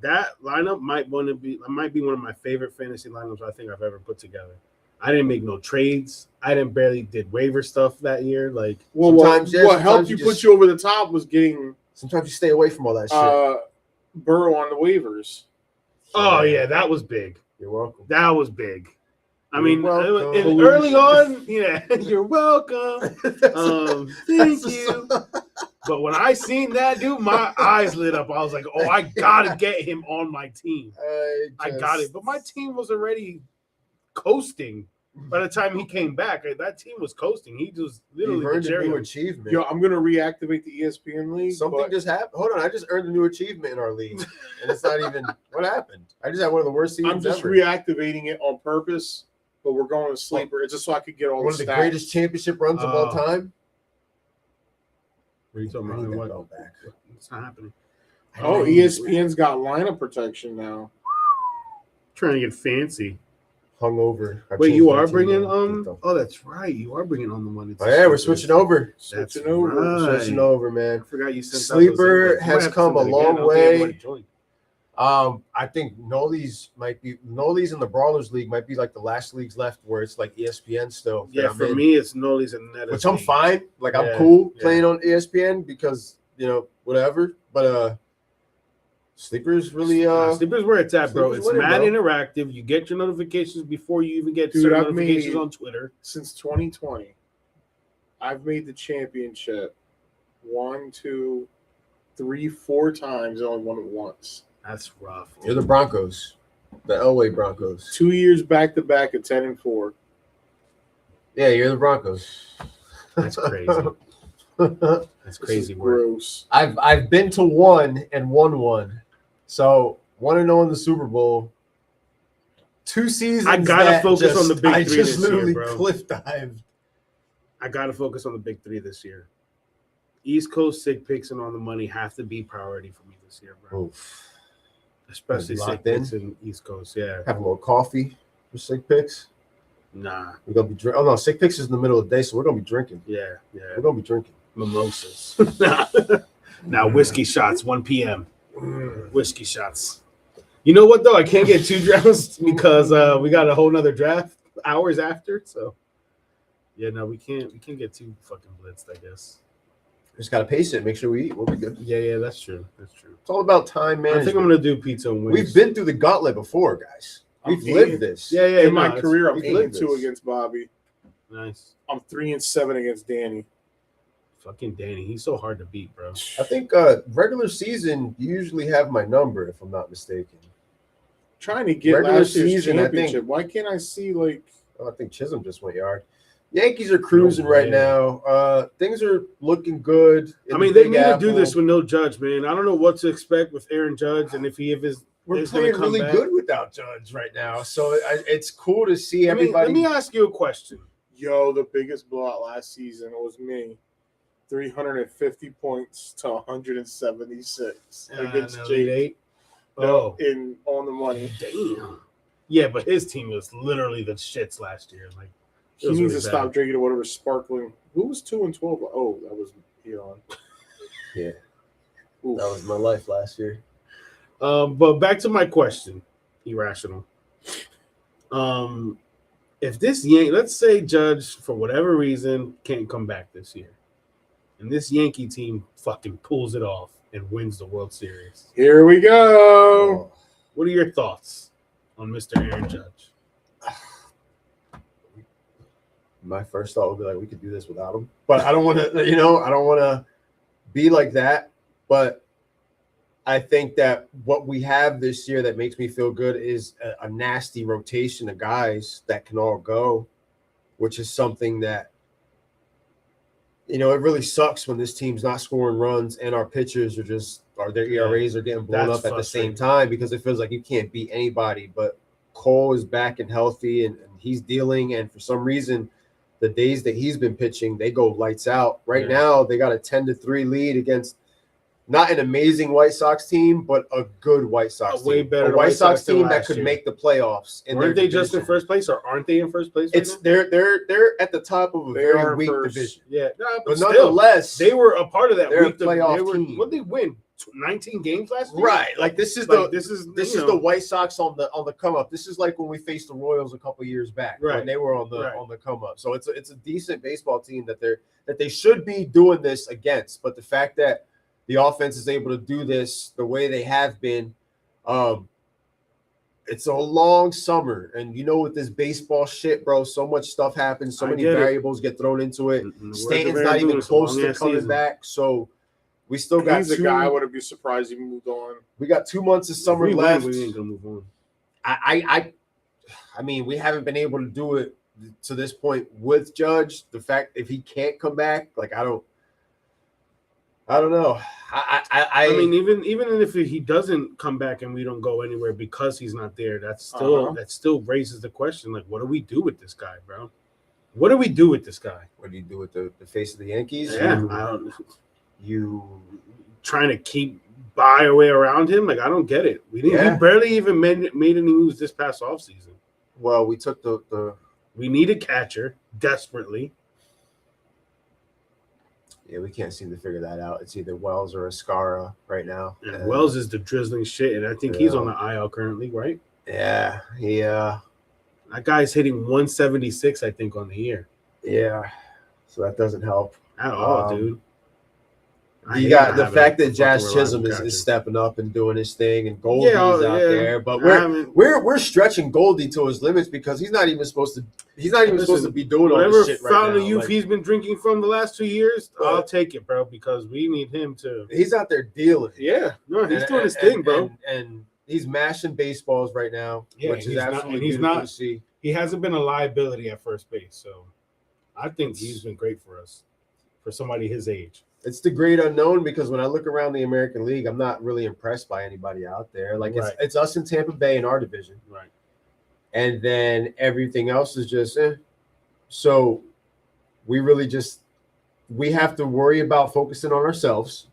that lineup might be one of my favorite fantasy lineups I think I've ever put together. I didn't make no trades. I barely did waiver stuff that year. Like, what helped you put you over the top was getting. Sometimes you stay away from all that shit. Burrow on the waivers. Oh yeah, that was big. You're welcome. That was big. I mean, welcome. early on, yeah, you're welcome. Thank you. But when I seen that dude, my eyes lit up. I was like, "Oh, I gotta get him on my team. I got it." But my team was already coasting by the time he came back. That team was coasting. He just literally earned a new achievement. Yo, I'm gonna reactivate the ESPN league. Something just happened. Hold on, I just earned a new achievement in our league, and it's not even what happened. I just had one of the worst seasons. I'm just ever. reactivating it on purpose, but we're going to sleeper. It's just so I could get all one of the greatest championship runs of all time. What are you talking about? What? What's not happening? Oh, ESPN's got lineup protection now. Trying to get fancy. Hungover. Wait, you are bringing Oh, that's right. You are bringing on the money. Oh yeah, we're switching over. Switching over, man. I forgot you sent Sleeper has come a long way. I think Noli's in the Brawlers League might be like the last leagues left where it's like ESPN still. Yeah, for me it's Noli's and Netta. Which I'm fine. Like I'm cool playing on ESPN because whatever. But Sleeper's really Sleeper's where it's at, bro. It's mad interactive. You get your notifications before you even get notifications on Twitter. Since 2020, I've made the championship 1, 2, 3, 4 times. I only won it once. That's rough. You're the Broncos, the Elway Broncos. 2 years back to back at 10-4. Yeah, you're the Broncos. That's crazy. That's crazy. Gross. I've been to 1 and won 1. So 1-0 in the Super Bowl. 2 seasons. I gotta focus on the big 3 I just this literally year, bro. cliff dived. I gotta focus on the big 3 this year. East Coast sick picks and on the money have to be priority for me this year, bro. Oof. Especially sick picks in East Coast. Yeah. Have a little coffee for sick picks. Nah. We're gonna be drinking. Oh no, sick picks is in the middle of the day, so we're gonna be drinking. Yeah. We're gonna be drinking mimosas. Now whiskey shots, 1 p.m. Whiskey shots. You know what though? I can't get too dressed because we got a whole nother draft hours after. So yeah, no, we can't get too fucking blitzed, I guess. Just gotta pace it, make sure we eat. We'll be good. Yeah, that's true. It's all about time management. I think I'm gonna do pizza and wings. We've been through the gauntlet before, guys. We've lived this. Yeah. In my career, I'm 8-2 against Bobby. Nice. I'm 3-7 against Danny. Fucking Danny, he's so hard to beat, bro. I think regular season you usually have my number, if I'm not mistaken. Trying to get regular last year's season, championship. Why can't I see like? I think Chisholm just went yard. Yankees are cruising right now. Things are looking good. I mean, they need to do this with no Judge, man. I don't know what to expect with Aaron Judge, and if he is. We're playing really good without Judge right now, so it's cool to see everybody. Let me ask you a question. Yo, the biggest blowout last season was me. 350 points to 176 against Jade. Oh, on the money. Damn. Yeah, but his team was literally the shits last year. Like he needs to stop drinking whatever sparkling. Who was 2-12? Oh, that was Elon. Yeah, Oof. that was my life last year. But back to my question, irrational. If this let's say Judge for whatever reason can't come back this year, and this Yankee team fucking pulls it off and wins the World Series. Here we go. What are your thoughts on Mr. Aaron Judge? My first thought would be like, we could do this without him, but I don't want to, I don't want to be like that. But I think that what we have this year that makes me feel good is a nasty rotation of guys that can all go, which is something that, it really sucks when this team's not scoring runs and our pitchers their ERAs are getting blown up at the same time, because it feels like you can't beat anybody. But Cole is back and healthy, and he's dealing. And for some reason, the days that he's been pitching, they go lights out. Right now, they got a 10-3 lead against not an amazing White Sox team, but a good White Sox team. Way better White Sox team that could make the playoffs. Weren't they just in first place, or aren't they in first place? They're at the top of a very weak division. Yeah, but nonetheless, they were a part of that. They're a playoff team. What did they win? 19 games last year. Right, like this is the White Sox on the come up. This is like when we faced the Royals a couple years back, when they were on the come up. So it's a decent baseball team that they should be doing this against. But the fact that the offense is able to do this the way they have been, it's a long summer, and with this baseball shit, bro, so much stuff happens, so many variables get thrown into it. Stanton's not even close to coming back, so. We still got. He's a guy. I wouldn't be surprised if he moved on. We got 2 months of summer left. We ain't gonna move on. I mean, we haven't been able to do it to this point with Judge. The fact if he can't come back, like I don't know. I mean, even if he doesn't come back and we don't go anywhere because he's not there, that still raises the question: like, what do we do with this guy, bro? What do we do with this guy? What do you do with the face of the Yankees? Yeah, I don't. You trying to keep buy a way around him? Like, I don't get it. We barely even made any moves this past offseason. Well, we took we need a catcher desperately. Yeah, we can't seem to figure that out. It's either Wells or Escara right now. And Wells is the drizzling shit, and I think he's on the IL currently, right? Yeah, that guy's hitting 176, I think, on the year. Yeah, so that doesn't help at all, dude. You got the fact that Jazz Chisholm is stepping up and doing his thing, and Goldie's out there, but we're stretching Goldie to his limits because he's not even supposed to. He's not even supposed to be doing all this shit right now. Fountain of youth he's been drinking from the last 2 years, I'll take it, bro, because we need him to. He's out there dealing. Yeah, no, he's doing his thing, bro, and he's mashing baseballs right now, which is absolutely beautiful to see. He hasn't been a liability at first base, so I think he's been great for us, for somebody his age. It's the great unknown, because when I look around the American League, I'm not really impressed by anybody out there. Like it's us in Tampa Bay in our division, right? And then everything else is just So we really we have to worry about focusing on ourselves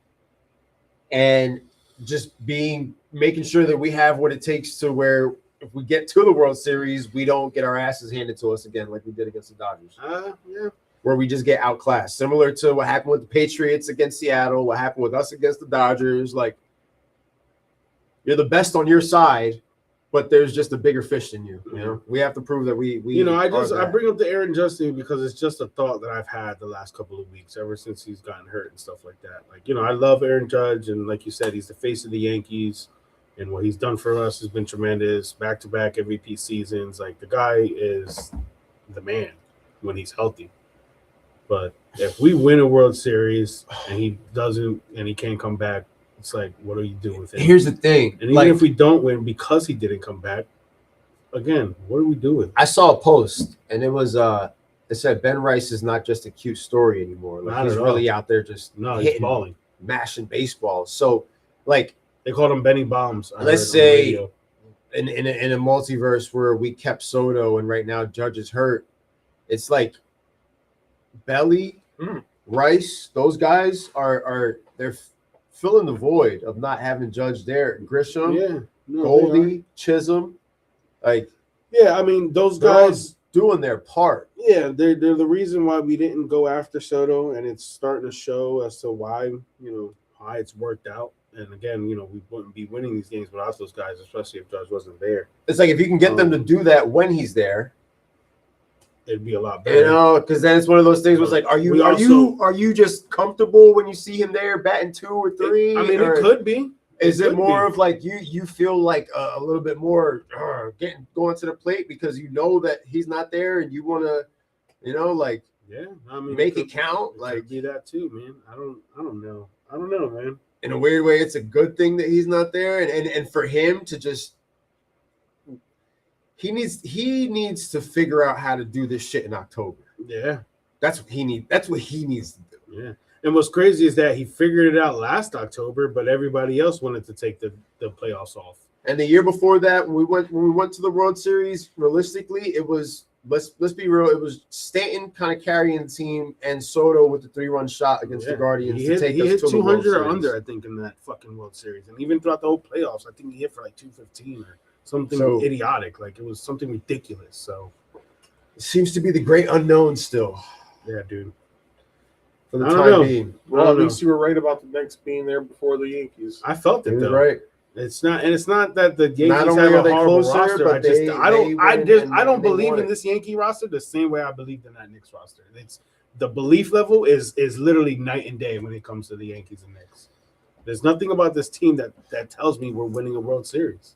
and just making sure that we have what it takes to where if we get to the World Series, we don't get our asses handed to us again like we did against the Dodgers. Yeah. Where we just get outclassed, similar to what happened with the Patriots against Seattle, what happened with us against the Dodgers. Like, you're the best on your side, but there's just a bigger fish than you. You know, we have to prove that we. I bring up the Aaron Judge thing because it's just a thought that I've had the last couple of weeks, ever since he's gotten hurt and stuff like that. Like, I love Aaron Judge, and like you said, he's the face of the Yankees, and what he's done for us has been tremendous. Back-to-back MVP seasons. Like, the guy is the man when he's healthy. But if we win a World Series and he doesn't, and he can't come back, it's like, what do you do with it? Here's the thing. And even if we don't win because he didn't come back, again, what do we do with it? I saw a post, and it was it said Ben Rice is not just a cute story anymore. Like, he's really out there just he's balling, mashing baseballs. So, like, they called him Benny Bombs. Let's say in a multiverse where we kept Soto and right now Judge is hurt, it's like Belly, Rice, those guys they're filling the void of not having Judge there. Grisham, Goldie, Chisholm, like Yeah, I mean, those They're guys doing their part. Yeah, they're the reason why we didn't go after Soto, and it's starting to show as to why why it's worked out. And again, we wouldn't be winning these games without those guys, especially if Judge wasn't there. It's like if you can get them to do that when he's there, it'd be a lot better. Because then it's one of those things where it's like, are you just comfortable when you see him there batting 2 or 3? It could be. Is it more of like you feel like a little bit more going to the plate because you know that he's not there and you want to, make it count? Like be that too, man. I don't know, man. In a weird way, it's a good thing that he's not there, and for him to just he needs to figure out how to do this shit in October. Yeah, that's what he needs. That's what he needs to do. Yeah. And what's crazy is that he figured it out last October, but everybody else wanted to take the playoffs off. And the year before that, when we went to the World Series, realistically, it was let's be real. It was Stanton kind of carrying the team, and Soto with the 3-run shot against the Guardians he hit 200 or under, I think, in that fucking World Series, and even throughout the whole playoffs, I think he hit for like 215 or something idiotic. Like it was something ridiculous. So it seems to be the great unknown still. Yeah, dude. For the time being. Well, at least you were right about the Knicks being there before the Yankees. I felt it though. Right. It's not that the Yankees have a they horrible closer, roster. but I don't believe in this Yankee roster the same way I believed in that Knicks roster. It's the belief level is literally night and day when it comes to the Yankees and Knicks. There's nothing about this team that tells me we're winning a World Series.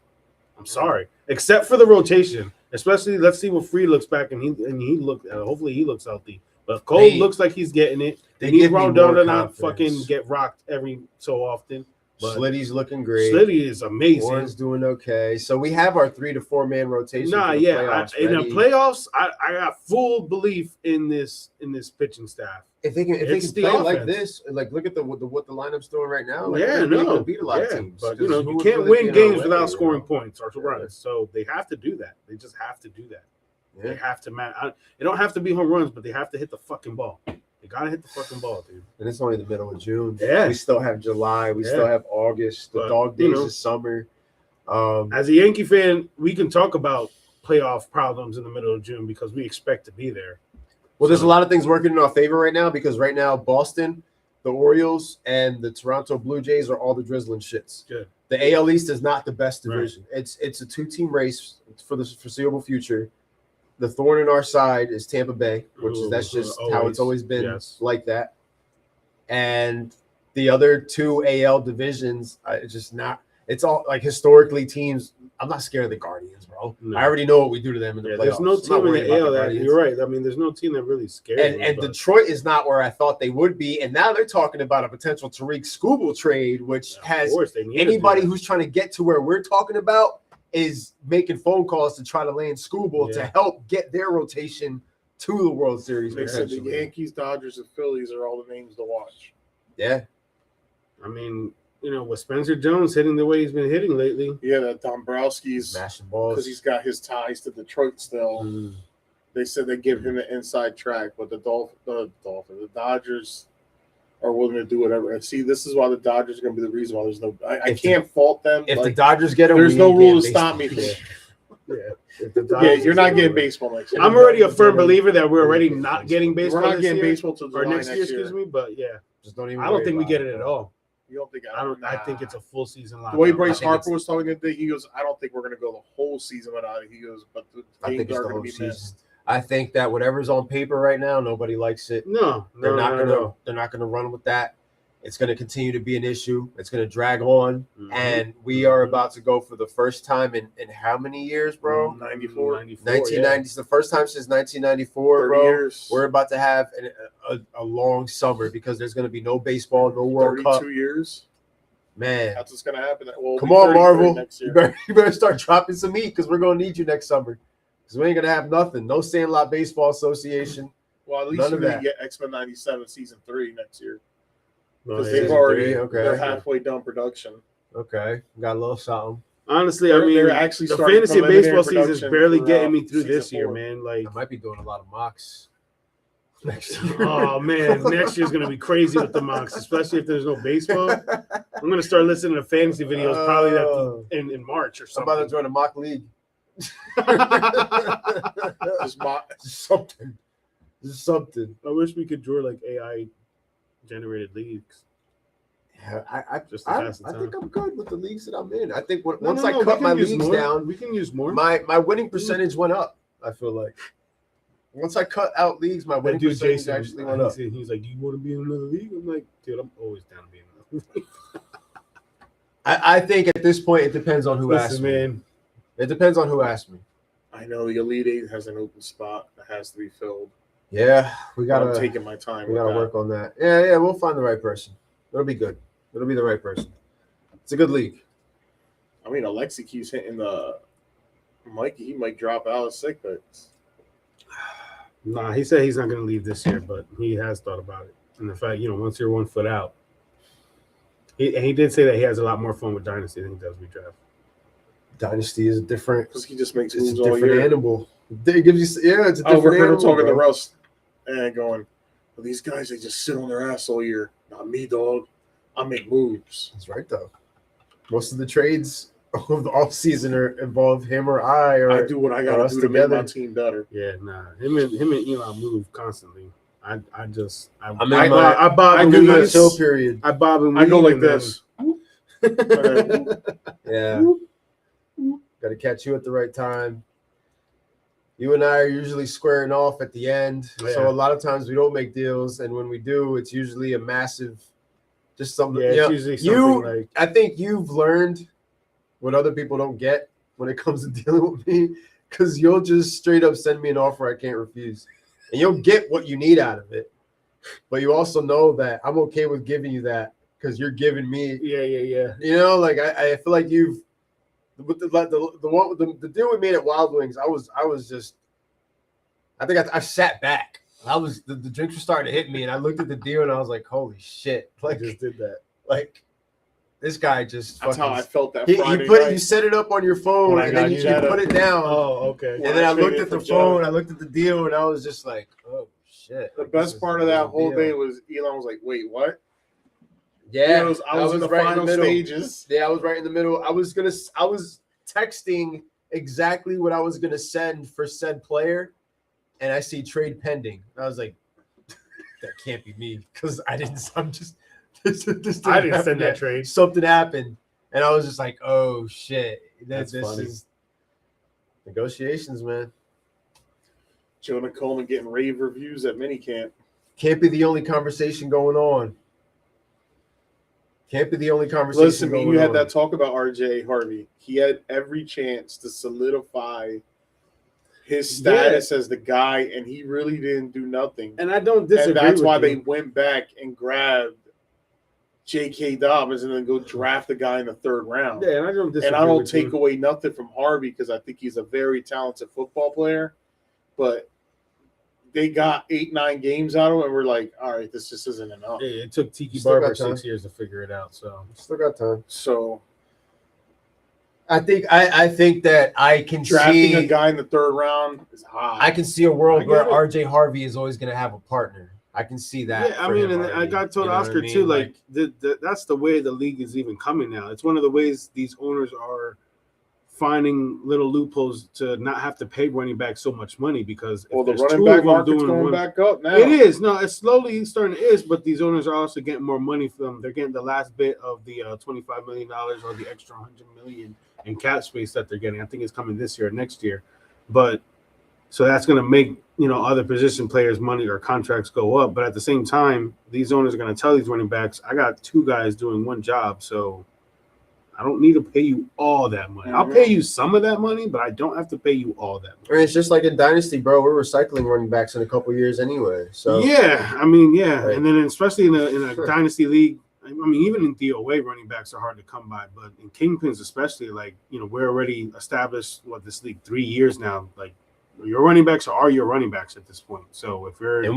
I'm sorry, except for the rotation. Especially, let's see what Free looks back and he look. Hopefully, he looks healthy. But Cole looks like he's getting it. They need Rondell to not fucking get rocked every so often. Slitty's looking great. Slitty is amazing. Warren's doing okay. So we have our 3 to 4 man rotation. In the playoffs, I got full belief in this pitching staff. If they can play like this, like look at what the lineup's doing right now. Like, can beat a lot of teams. But you can't win games without scoring points or runs. So they have to do that. They just have to do that. Yeah. They have to it don't have to be home runs, but they have to hit the fucking ball. They gotta hit the fucking ball, dude. And it's only the middle of June. Yeah. We still have July. We still have August. The dog days of summer. As a Yankee fan, we can talk about playoff problems in the middle of June because we expect to be there. Well, there's a lot of things working in our favor right now because right now Boston, the Orioles, and the Toronto Blue Jays are all the drizzling shits. Good. The AL East is not the best division. Right. It's a 2-team race for the foreseeable future. The thorn in our side is Tampa Bay, that's just how it's always been like that. And the other 2 AL divisions, it's just not. It's all like historically teams. I'm not scared of the Guardians, bro. No. I already know what we do to them in the playoffs. There's no team in the AL that you're right. I mean, there's no team that really scares me. And Detroit is not where I thought they would be. And now they're talking about a potential Tariq Skubal trade, which has anybody who's trying to get to where we're talking about is making phone calls to try to land Skubal to help get their rotation to the World Series. They said the Yankees, Dodgers, and Phillies are all the names to watch. Yeah. I mean, with Spencer Jones hitting the way he's been hitting lately. Yeah, that Dombrowski's mashing balls because he's got his ties to Detroit still. Mm. They said they give him the inside track, but the Dodgers are willing to do whatever. And see, this is why the Dodgers are going to be the reason why there's no. I can't fault them. If the Dodgers get them, there's no rule to stop me. You're not getting baseball next year. I'm already a firm believer that we're already not getting baseball. We're not getting baseball till July next year. Excuse me, but just don't even. I don't think we get it at all. You don't think? I think it's a full season line. The way Bryce Harper was talking today, he goes, "I don't think we're going to go the whole season without it." He goes, "But the games are going to be missed." I think that whatever's on paper right now, nobody likes it. They're not gonna run with that. It's going to continue to be an issue. It's going to drag on. Mm-hmm. And we are about to go for the first time in how many years, bro? 94. 1990. It's the first time since 1994, bro. Years. We're about to have a long summer because there's going to be no baseball, no World Cup. 32 years. Man. That's what's going to happen. Well, come on, Marvel. Next year. You better start dropping some meat because we're going to need you next summer. Because we ain't going to have nothing. No Sandlot Baseball Association. Well, at least we're going to get X-Men 97 Season 3 next year. Because they've already they're halfway done production. Okay, got a little something. Honestly, they're actually the fantasy baseball season is barely getting me through this year, man. Like I might be doing a lot of mocks next year. Oh man, next year's gonna be crazy with the mocks, especially if there's no baseball. I'm gonna start listening to fantasy videos probably in March or something. I'm about to join a mock league. Just something. I wish we could draw like AI generated leagues. Yeah, I think I'm good with the leagues that I'm in. I think once I cut my leagues down, we can use more. My winning percentage went up. I feel like once I cut out leagues, my winning percentage Jason, actually went up. He's like, "Do you want to be in another league?" I'm like, "Dude, I'm always down to be in another league." I think at this point it depends on who asks me. Man. It depends on who asks me. I know the Elite Eight has an open spot that has to be filled. Yeah, I'm taking my time. We gotta work on that. Yeah, we'll find the right person. It'll be good. It'll be the right person. It's a good league. I mean, Alexi keeps hitting the Mike. He might drop out of sick, but Nah, he said he's not going to leave this year, but he has thought about it. And the fact, once you're 1 foot out, he did say that he has a lot more fun with Dynasty than he does with Draft. Dynasty is different because he just makes it's moves a all different year. Animal. It gives you, it's a different we're animal. Talking to Russ and going, well, these guys, they just sit on their ass all year. Not me, dog. I make moves. That's right, though. Most of the trades of the offseason involve him or I do what I got to do to make my team better. Yeah, nah. Him and Elon move constantly. I bob in my chill period. I bob and I go like this. Yeah. Got to catch you at the right time. You and I are usually squaring off at the end. Yeah. So a lot of times we don't make deals. And when we do, it's usually a massive, just something. Yeah, it's usually something I think you've learned what other people don't get when it comes to dealing with me, because you'll just straight up send me an offer I can't refuse. And you'll get what you need out of it. But you also know that I'm okay with giving you that because you're giving me. Yeah. I feel like you've. With the deal we made at Wild Wings, I sat back. The drinks were starting to hit me, and I looked at the deal and I was like, "Holy shit!" Like, I just did that. Like, this guy just. That's how I felt that Friday night. You set it up on your phone, and then you put it down. Oh, okay. And then I looked at the phone, I looked at the deal, and I was just like, "Oh shit!" The best part of that whole day was Elon was like, "Wait, what?" Yeah, I was in the final stages. Yeah, I was right in the middle. I was texting exactly what I was gonna send for said player, and I see trade pending. I was like, that can't be me because I didn't. I'm just. This I didn't send that trade. Something happened, and I was just like, oh shit. That's funny. Is negotiations, man. Jonah Coleman getting rave reviews at minicamp. Can't be the only conversation going on. Can't be the only conversation. Listen, you had that talk about RJ Harvey. He had every chance to solidify his status as the guy, and he really didn't do nothing. And I don't disagree. And that's why they went back and grabbed J.K. Dobbins and then go draft the guy in the 3rd round. Yeah, and I don't disagree. And I don't take away nothing from Harvey because I think he's a very talented football player, but they got 8-9 games out of him, and we're like, all right, this just isn't enough. Yeah, it took Tiki Barber 6 years to figure it out. So still got time. So I think that I can drafting a guy in the 3rd round is high. I can see a world where RJ Harvey is always going to have a partner. I can see that. Yeah, I mean, and I got told Oscar too. Like that's the way the league is even coming now. It's one of the ways these owners are finding little loopholes to not have to pay running back so much money because the running back market's going back up now. It is. No, it's slowly starting to is, but these owners are also getting more money from them. They're getting the last bit of the $25 million or the extra $100 million in cap space that they're getting. I think it's coming this year or next year. But so that's going to make, other position players' money or contracts go up. But at the same time, these owners are going to tell these running backs, I got 2 guys doing one job, so I don't need to pay you all that money. I'll pay you some of that money, but I don't have to pay you all that money. It's just like in Dynasty, bro. We're recycling running backs in a couple years anyway. So yeah, I mean, yeah, right. And then especially in a Dynasty league, I mean, even in DOA, running backs are hard to come by, but in Kingpins especially, we're already established this league 3 years now. Like your running backs are your running backs at this point. So if you're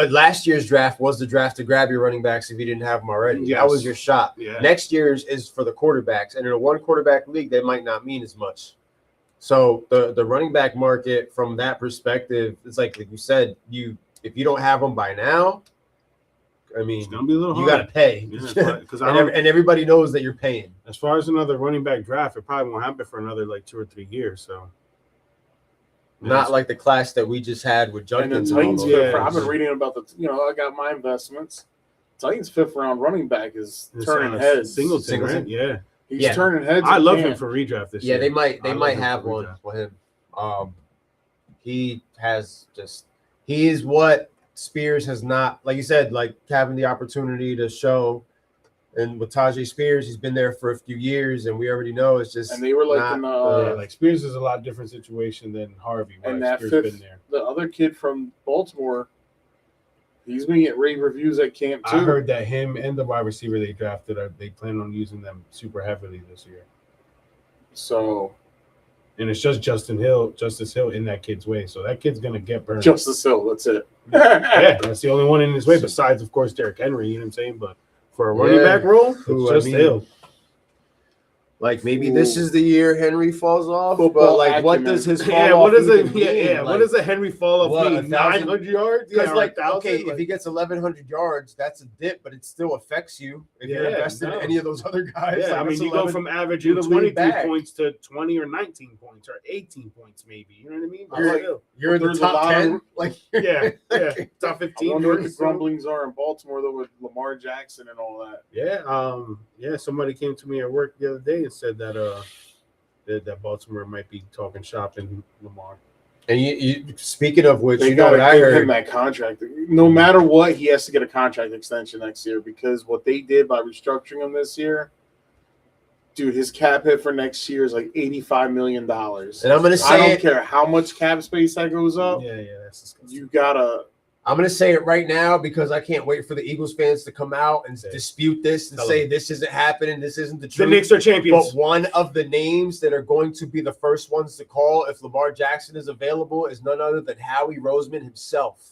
last year's draft was the draft to grab your running backs if you didn't have them already. Yes. That was your shot. Yeah. Next year's is for the quarterbacks, and in a 1 quarterback league, they might not mean as much. So the running back market from that perspective, it's like you said, if you don't have them by now, I mean, it's gonna be a little you got to pay. Yeah, and everybody knows that you're paying. As far as another running back draft, it probably won't happen for another 2 or 3 years. So. Not like the class that we just had with Judkins. And the Titans, Yeah. I've been reading about I got my investments. Titans' 5th round running back is turning heads. Singleton, right? Yeah. He's turning heads. I love him for redraft this year. Yeah, they might have one for him. He is what Spears has not, like you said, like having the opportunity to show. And with Tajay Spears, he's been there for a few years, and we already know it's just. And they were like, like Spears is a lot different situation than Harvey. And that Spears been there. The other kid from Baltimore, he's been getting rave reviews at camp too. I heard that him and the wide receiver they drafted they plan on using them super heavily this year. So, and it's just Justice Hill in that kid's way. So that kid's gonna get burned. Justice Hill, that's it. Yeah, that's the only one in his way besides, of course, Derrick Henry. You know what I'm saying? But for a running back role, it's just Hill. Like maybe this is the year Henry falls off, Football but like acumen. what does his fall off what does even mean? what does a Henry fall off mean? 900 yards? Because if he gets 1,100 yards, that's a dip, but it still affects you if you're invested in any of those other guys. Yeah, like, I mean, you go from averaging 23 points to 20 or 19 points or 18 points, maybe. You know what I mean? You're in the top 10. Yeah, top 15. I wonder what the grumblings are in Baltimore though with Lamar Jackson and all that. Yeah, somebody came to me at work the other day and said that that Baltimore might be talking shop in Lamar. And you speaking of which, they got to give him that contract. No matter what, he has to get a contract extension next year because what they did by restructuring him this year, dude, his cap hit for next year is like $85 million. And I'm gonna say, I don't care how much cap space that goes up. Yeah, that's disgusting. You gotta. I'm going to say it right now because I can't wait for the Eagles fans to come out and dispute this and say this isn't happening, this isn't the truth. The Knicks are champions. But one of the names that are going to be the first ones to call if Lamar Jackson is available is none other than Howie Roseman himself.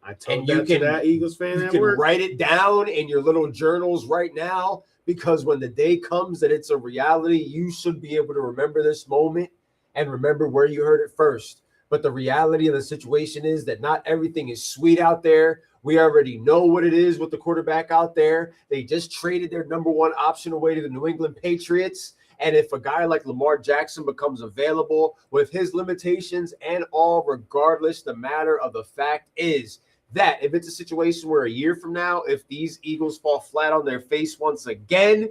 I told that Eagles fan you can write it down in your little journals right now because when the day comes that it's a reality, you should be able to remember this moment and remember where you heard it first. But the reality of the situation is that not everything is sweet out there. We already know what it is with the quarterback out there. They just traded their number one option away to the New England Patriots. And if a guy like Lamar Jackson becomes available with his limitations and all, regardless, the matter of the fact is that if it's a situation where a year from now, if these Eagles fall flat on their face once again,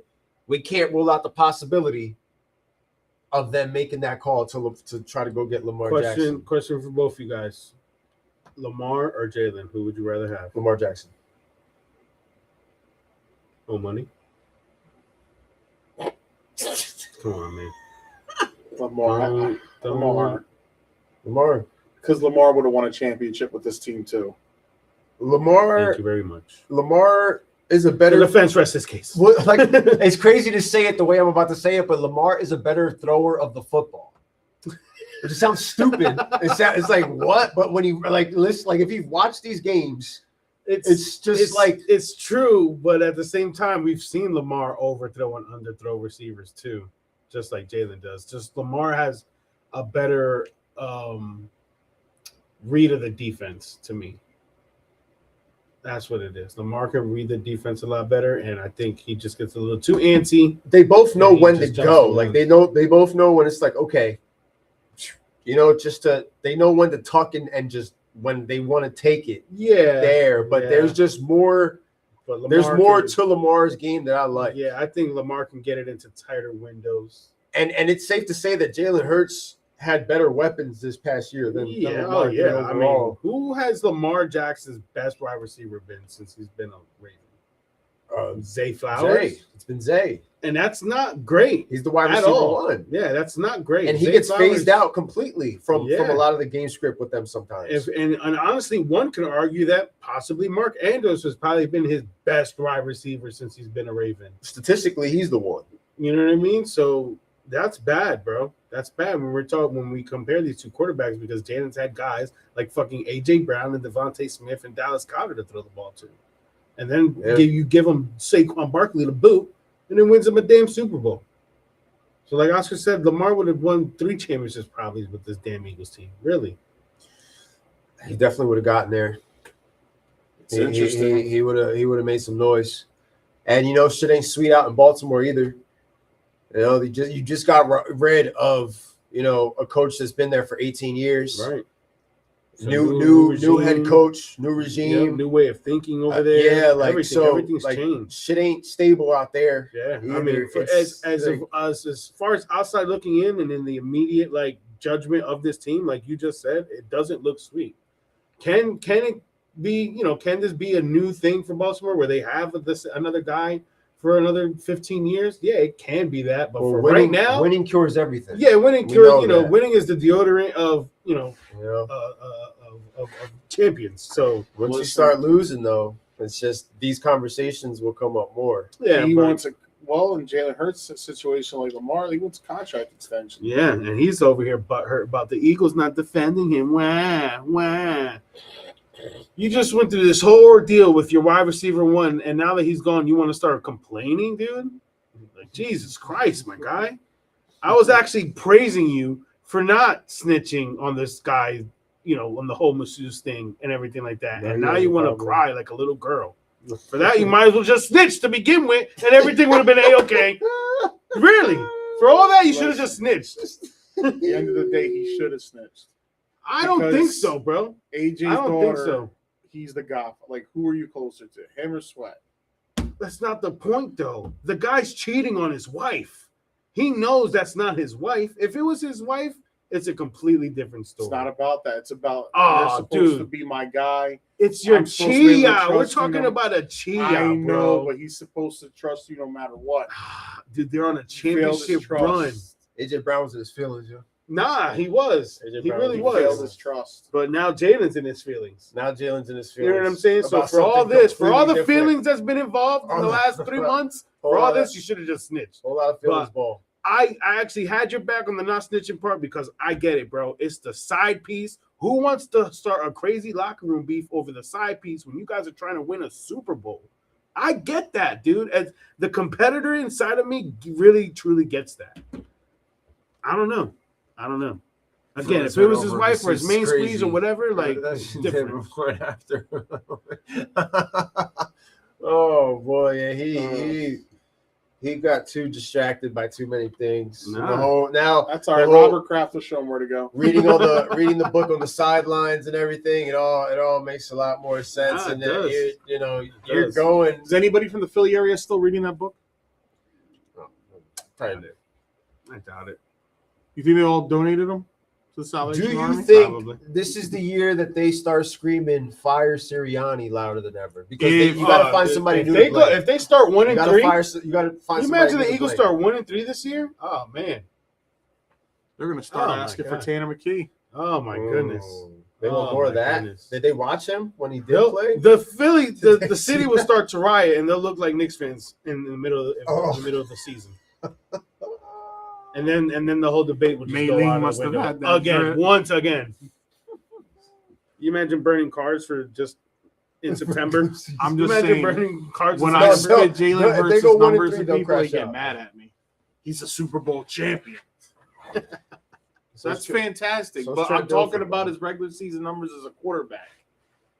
we can't rule out the possibility of them making that call to try to go get Lamar Jackson. Question for both of you guys. Lamar or Jalen? Who would you rather have? Lamar Jackson. Oh, money? Come on, man. Lamar. Because Lamar would have won a championship with this team, too. Lamar. Thank you very much. Lamar is a better. The defense rests his case. Like, it's crazy to say it the way I'm about to say it, but Lamar is a better thrower of the football. It just sounds stupid. It's like what? But when you listen, if you've watched these games, it's true. But at the same time, we've seen Lamar overthrow and underthrow receivers too, just like Jalen does. Just Lamar has a better read of the defense to me. That's what it is. Lamar can read the defense a lot better, and I think he just gets a little too antsy. They both know when to go. They both know when it's like, okay, they know when to tuck and just when they want to take it. But there's just more. But there's more to Lamar's game that I like. Yeah, I think Lamar can get it into tighter windows. And it's safe to say that Jalen Hurts had better weapons this past year than Lamar. I mean, who has Lamar Jackson's best wide receiver been since he's been a Raven? Zay Flowers. It's been Zay, and that's not great. He's the wide receiver one. Yeah, that's not great. And he gets phased out completely from a lot of the game script with them sometimes. And honestly, one can argue that possibly Mark Andrews has probably been his best wide receiver since he's been a Raven. Statistically, he's the one. You know what I mean? So that's bad, bro. That's bad when we compare these two quarterbacks because Jalen's had guys like fucking AJ Brown and Devontae Smith and Dallas Goedert to throw the ball to. And then you give him Saquon Barkley to boot and then wins him a damn Super Bowl. So like Oscar said, Lamar would have won 3 championships probably with this damn Eagles team. Really. He definitely would have gotten there. It's interesting. He would have made some noise. And shit ain't sweet out in Baltimore either. You just got rid of a coach that's been there for 18 years. Right. So New head coach, new regime, new way of thinking over there. Yeah, like everything's like, changed. Shit ain't stable out there. Yeah, either. I mean, as far as outside looking in and in the immediate like judgment of this team, like you just said, it doesn't look sweet. Can it be? Can this be a new thing for Baltimore where they have another guy for another 15 years? Yeah, it can be that. But for winning, right now, winning cures everything. Yeah, winning cures. Winning is the deodorant of of champions. So once you start losing, though, it's just these conversations will come up more. Yeah, he wants in Jalen Hurts' situation like Lamar, he wants a contract extension. Yeah, and he's over here butthurt about the Eagles not defending him. Wah. You just went through this whole ordeal with your wide receiver one, and now that he's gone, you want to start complaining, dude? Like, Jesus Christ, my guy. I was actually praising you for not snitching on this guy, on the whole masseuse thing and everything like that. And now you want to cry like a little girl. For that, you might as well just snitch to begin with, and everything would have been A-okay. Really? For all that, you should have just snitched. At the end of the day, he should have snitched. I don't think so, bro. AJ's daughter, he's the guy. Like, who are you closer to, him or Sweat? That's not the point, though. The guy's cheating on his wife. He knows that's not his wife. If it was his wife, it's a completely different story. It's not about that. It's about you're supposed to be my guy. It's your chia. We're talking about a chia, I know, bro. but he's supposed to trust you no matter what. Dude, they're on a championship run. AJ Brown was in his feelings, yo. Nah, he was. He really was. Failed his trust. But now Jalen's in his feelings. You know what I'm saying? So for all this, for all the feelings that's been involved in the last 3 months, for all this, you should have just snitched. Whole lot of feelings ball. I actually had your back on the not snitching part because I get it, bro. It's the side piece. Who wants to start a crazy locker room beef over the side piece when you guys are trying to win a Super Bowl? I get that, dude. As the competitor inside of me really, truly gets that. I don't know. Again, if it was his wife or his main squeeze or whatever, like different. Before and after. Oh boy, yeah, he got too distracted by too many things. Now that's all right. Robert Kraft will show him where to go. Reading the book on the sidelines and everything, it all makes a lot more sense. And then you're going. Is anybody from the Philly area still reading that book? Probably. I doubt it. You think they all donated them to the Salvation Army? Do you think this is the year that they start screaming "Fire Sirianni" louder than ever? Because you got to find somebody new. If they start 1-3, you got to find. You imagine the Eagles start 1-3 this year? Oh man, they're going to start asking for Tanner McKee. Oh my goodness. They want more of that. Goodness. Did they watch him when he did play? The city will start to riot, and they'll look like Knicks fans in the middle of the season. And then the whole debate would just go out the window once again. You imagine burning cars for just in September? I'm just saying, burning cars when I spit Jalen Hurts' numbers and people get mad at me. He's a Super Bowl champion. That's fantastic. But I'm talking about his regular season numbers as a quarterback.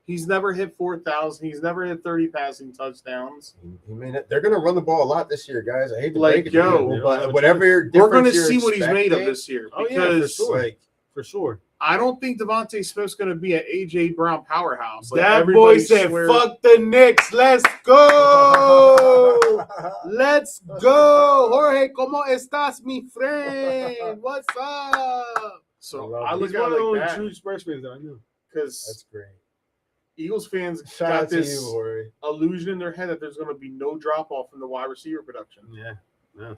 He's never hit 4,000. He's never hit 30 passing touchdowns. They're going to run the ball a lot this year, guys. I hate to break it, but whatever we're going to see what he's made of this year. Because for sure. I don't think Devontae Smith's going to be an A.J. Brown powerhouse. That boy said, "Fuck the Knicks. Let's go. Let's go. Jorge, ¿cómo estás, mi friend? What's up?" So I look at it like that. True Spurs fans that I know. Because that's great. Eagles fans got this illusion in their head that there's going to be no drop-off in the wide receiver production. Yeah.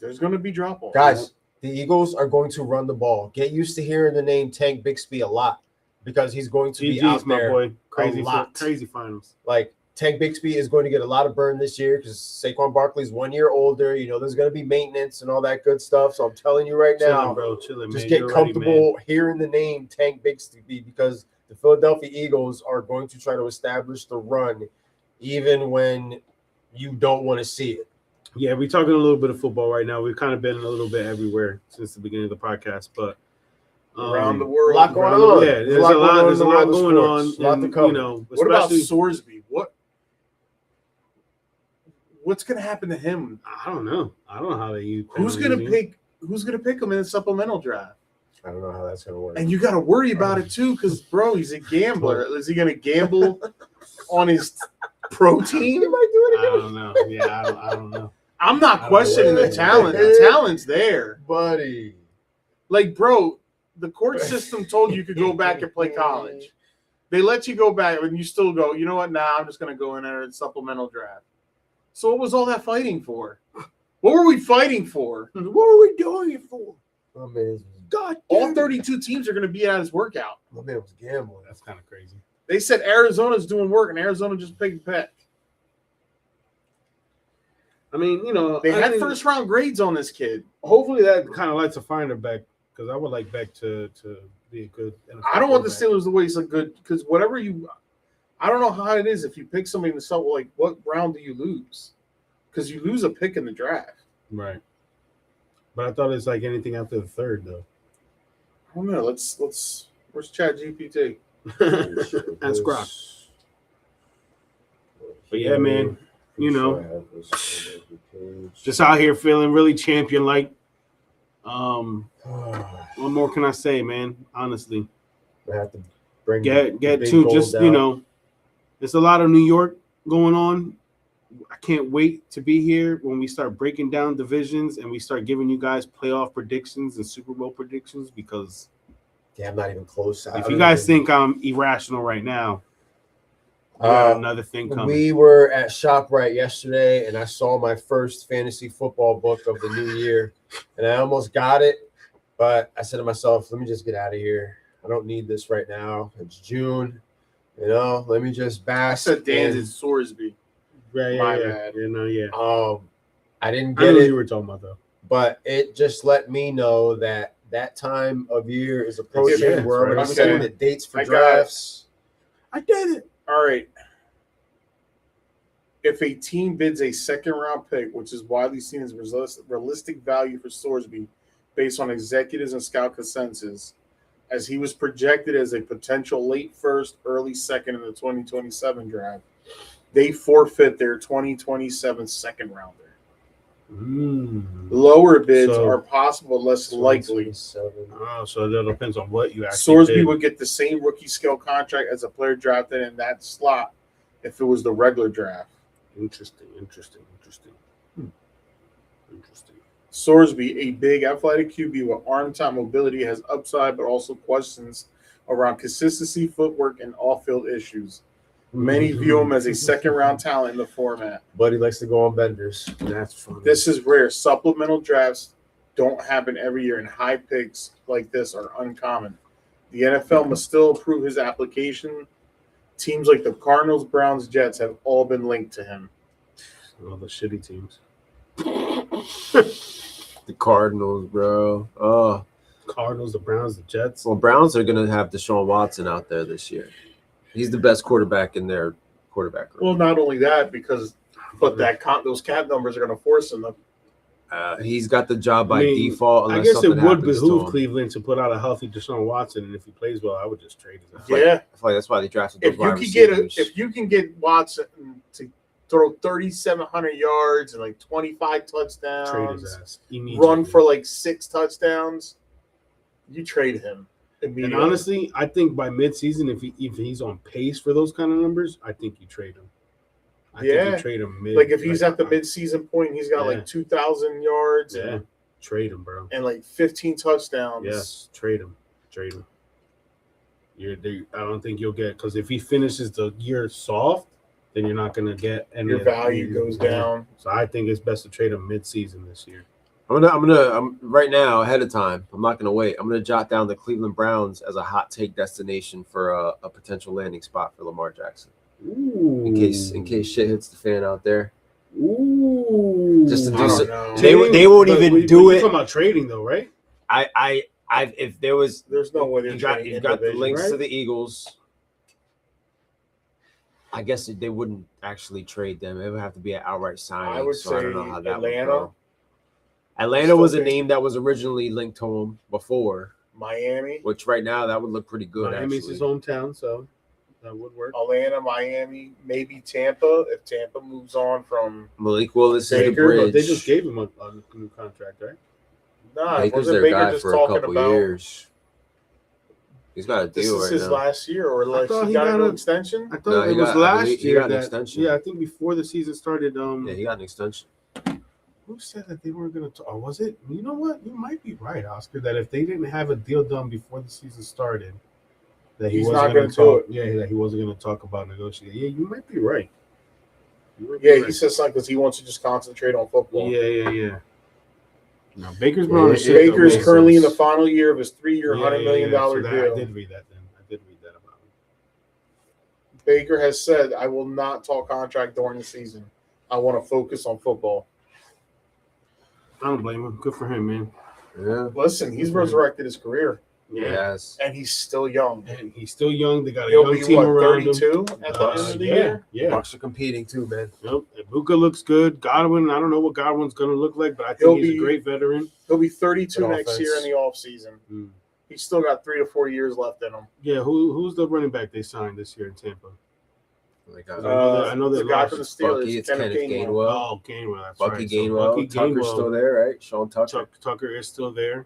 There's going to be drop-off. Guys, the Eagles are going to run the ball. Get used to hearing the name Tank Bixby a lot because he's going to be out there boy. Crazy finals. Like, Tank Bixby is going to get a lot of burn this year because Saquon Barkley's 1 year older. There's going to be maintenance and all that good stuff. So I'm telling you right now, chilling, just get comfortable hearing the name Tank Bixby because the Philadelphia Eagles are going to try to establish the run even when you don't want to see it. Yeah, we're talking a little bit of football right now. We've kind of been a little bit everywhere since the beginning of the podcast, but around the world, a lot going on. Yeah, there's a lot going on. A lot to cover. What about Sorsby? What's going to happen to him? I don't know how they use. Who's going to pick who's going to pick him in the supplemental draft? I don't know how that's gonna work. And you got to worry about it too, because bro, he's a gambler. Is he going to gamble on his pro team? I don't know. Yeah, I don't know. I'm not questioning the talent. The talent's there, buddy. Like, bro, the court system told you could go back and play college. They let you go back, and you still go, you know what? Nah, I'm just going to go in there and supplemental draft. So what was all that fighting for? What were we fighting for? What were we doing it for? My man, God, all 32 teams are going to be at his workout. my man was gambling. That's kind of crazy. They said Arizona's doing work, and Arizona just picked Peck. I mean, you know, They had first-round grades on this kid. Hopefully that kind of lights a fire Beck, because I would like Beck to be a good NFL I don't want the quarterback. Steelers to waste a good, because whatever you – I don't know how it is if you pick somebody in the sub, like, what round do you lose? Because you lose a pick in the draft. Right. But I thought it's like anything after the third, though. I don't know. Let's where's ChatGPT? Ask Grok. But yeah, man, you know, just out here feeling really champion-like. What more can I say, man? Honestly, I have to bring get the big to gold just, out. you know, there's a lot of New York going on. I can't wait to be here when we start breaking down divisions and we start giving you guys playoff predictions and Super Bowl predictions, because Yeah, I'm not even close. if you guys think I'm irrational right now, we got another thing coming. We were at ShopRite yesterday, and I saw my first fantasy football book of the new year, and I almost got it, but I said to myself, let me just get out of here. I don't need this right now. It's June. You know, let me just bask. Said Dan's in- in Sorsby. Right, My yeah. bad. You know, yeah. I didn't I get know what it, you were talking about, though. but it just let me know that time of year is approaching. Yeah, We're already okay. setting the dates for I got it. drafts. I did it. All right. If a team bids a second-round pick, which is widely seen as realistic value for Sorsby based on executives and scout consensus, as he was projected as a potential late first, early second in the 2027 draft, they forfeit their 2027 second rounder. Lower bids So- are possible, less likely. Oh, so that depends on what you actually Sorsby did. would get the same rookie scale contract as a player drafted in that slot if it was the regular draft. Interesting. Sorsby, a big athletic QB with arm time mobility, has upside, but also questions around consistency, footwork, and off-field issues. Many view him as a second-round talent in the format. Buddy likes to go on benders. That's funny. This is rare. Supplemental drafts don't happen every year, and high picks like this are uncommon. The NFL must still approve his application. Teams like the Cardinals, Browns, Jets have all been linked to him. all the shitty teams. The Cardinals, bro. Oh, Cardinals, the Browns, the Jets. well, Browns are going to have Deshaun Watson out there this year. He's the best quarterback in their quarterback room. Well, not only that, but those cap numbers are going to force him. He's got the job by I mean, default. I Unless guess it something would happens to behoove him. Cleveland to put out a healthy Deshaun Watson, and if he plays well, I would just trade him. Yeah, I feel like that's why they drafted those wide receivers. if you can get Watson to throw 3,700 yards and like 25 Trade touchdowns, his ass immediately. run for like 6 touchdowns, you trade him And immediately. honestly, I think by midseason, if he's on pace for those kind of numbers, I think you trade him. I think Yeah. you trade him mid. like if he's at the mid-season point, he's got Yeah. like 2,000 yards Yeah, trade him, bro. and like 15 touchdowns. Yes, trade him. I don't think you'll get, because if he finishes the year soft, then you're not gonna get any. Your of that. value goes Yeah. down. So I think it's best to trade him mid-season this year. I'm right now ahead of time. I'm not gonna wait. I'm gonna jot down the Cleveland Browns as a hot take destination for a potential landing spot for Lamar Jackson. Ooh. In case shit hits the fan out there. Ooh. Just to I do don't so, know. they won't But even we- do we're it. talking about trading though, right? If there was, There's no way they're you got trading the division, links right? to the Eagles. I guess they wouldn't actually trade them. It would have to be an outright signing. I would so I don't know say how that Atlanta. would go. Atlanta was a Still think- name that was originally linked to him before, Miami, which right now that would look pretty good. Miami's Actually, his hometown, so that would work. Atlanta, Miami, maybe Tampa. If Tampa moves on from Malik Willis is the Baker, bridge. But they just gave him a new contract, right? Nah, Baker's wasn't their Baker guy just for a talking couple about years. He's got a this deal is right his now. last year, or like thought he he got a got new a- extension? I thought No, it he was got- I last believe he year got an that. extension. Yeah, I think before the season started. Yeah, he got an extension. Who said that they weren't going to? Or was it? You know what? You might be right, Oscar. That if they didn't have a deal done before the season started, that He's wasn't not going gonna to do talk. it. Yeah, that he wasn't going to talk about negotiating. Yeah, you might be right. You might be Yeah, right. he said something because he wants to just concentrate on football. Yeah. No, Baker's been Yeah, on the shit. Baker is currently in the final year of his 3-year, $100 million So that, deal. I did read that. Then I did read that about him. Baker has said, "I will not talk contract during the season. I want to focus on football." I don't blame him. Good for him, man. Yeah. Listen, he's resurrected his career, Yes. and he's still young. And he's still young. They got a He'll young be team what, around him. 32 at the end of the year? Yeah. Bucks are competing too, man. Yep. Ibuka looks good. Godwin, I don't know what Godwin's going to look like, but I He'll think he's be- a great veteran. He'll be 32 Good next year in offense. the offseason. Mm. He's still got 3 to 4 years left in him. Yeah, who's the running back they signed this year in Tampa? Like, I know they the guy lost from the Steelers, Bucky, it's Kenneth Kenneth Gainwell. Gainwell. Oh, Gainwell. That's Bucky right. So Gainwell. Bucky Tucker's Gainwell. still there, right? Sean Tucker. Tucker is still there.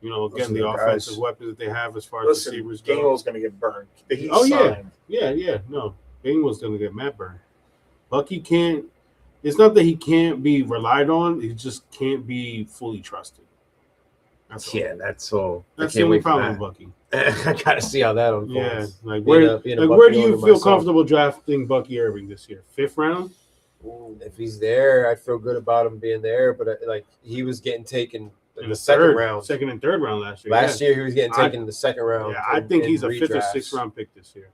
You know, Those again, are the the offensive guys. weapons that they have as far as Listen, receivers go. Gainwell's going to get burned. He's Oh, yeah. signed. Yeah. No, Gainwell's going to get Matt burned. Bucky can't. It's not that he can't be relied on. He just can't be fully trusted. That's all. Yeah, that's all. That's I the can't only wait for problem with that. Bucky. I gotta see how that unfolds. Yeah, like Being where, a like Bucky where do you owner feel myself. comfortable drafting Bucky Irving this year? 5th round? If he's there, I feel good about him being there. But like he was getting taken in the second third, round. second and third round last year. Last yeah. year he was getting taken in the second round. Yeah, I think in he's a 5th or redrafts. 6th round pick this year.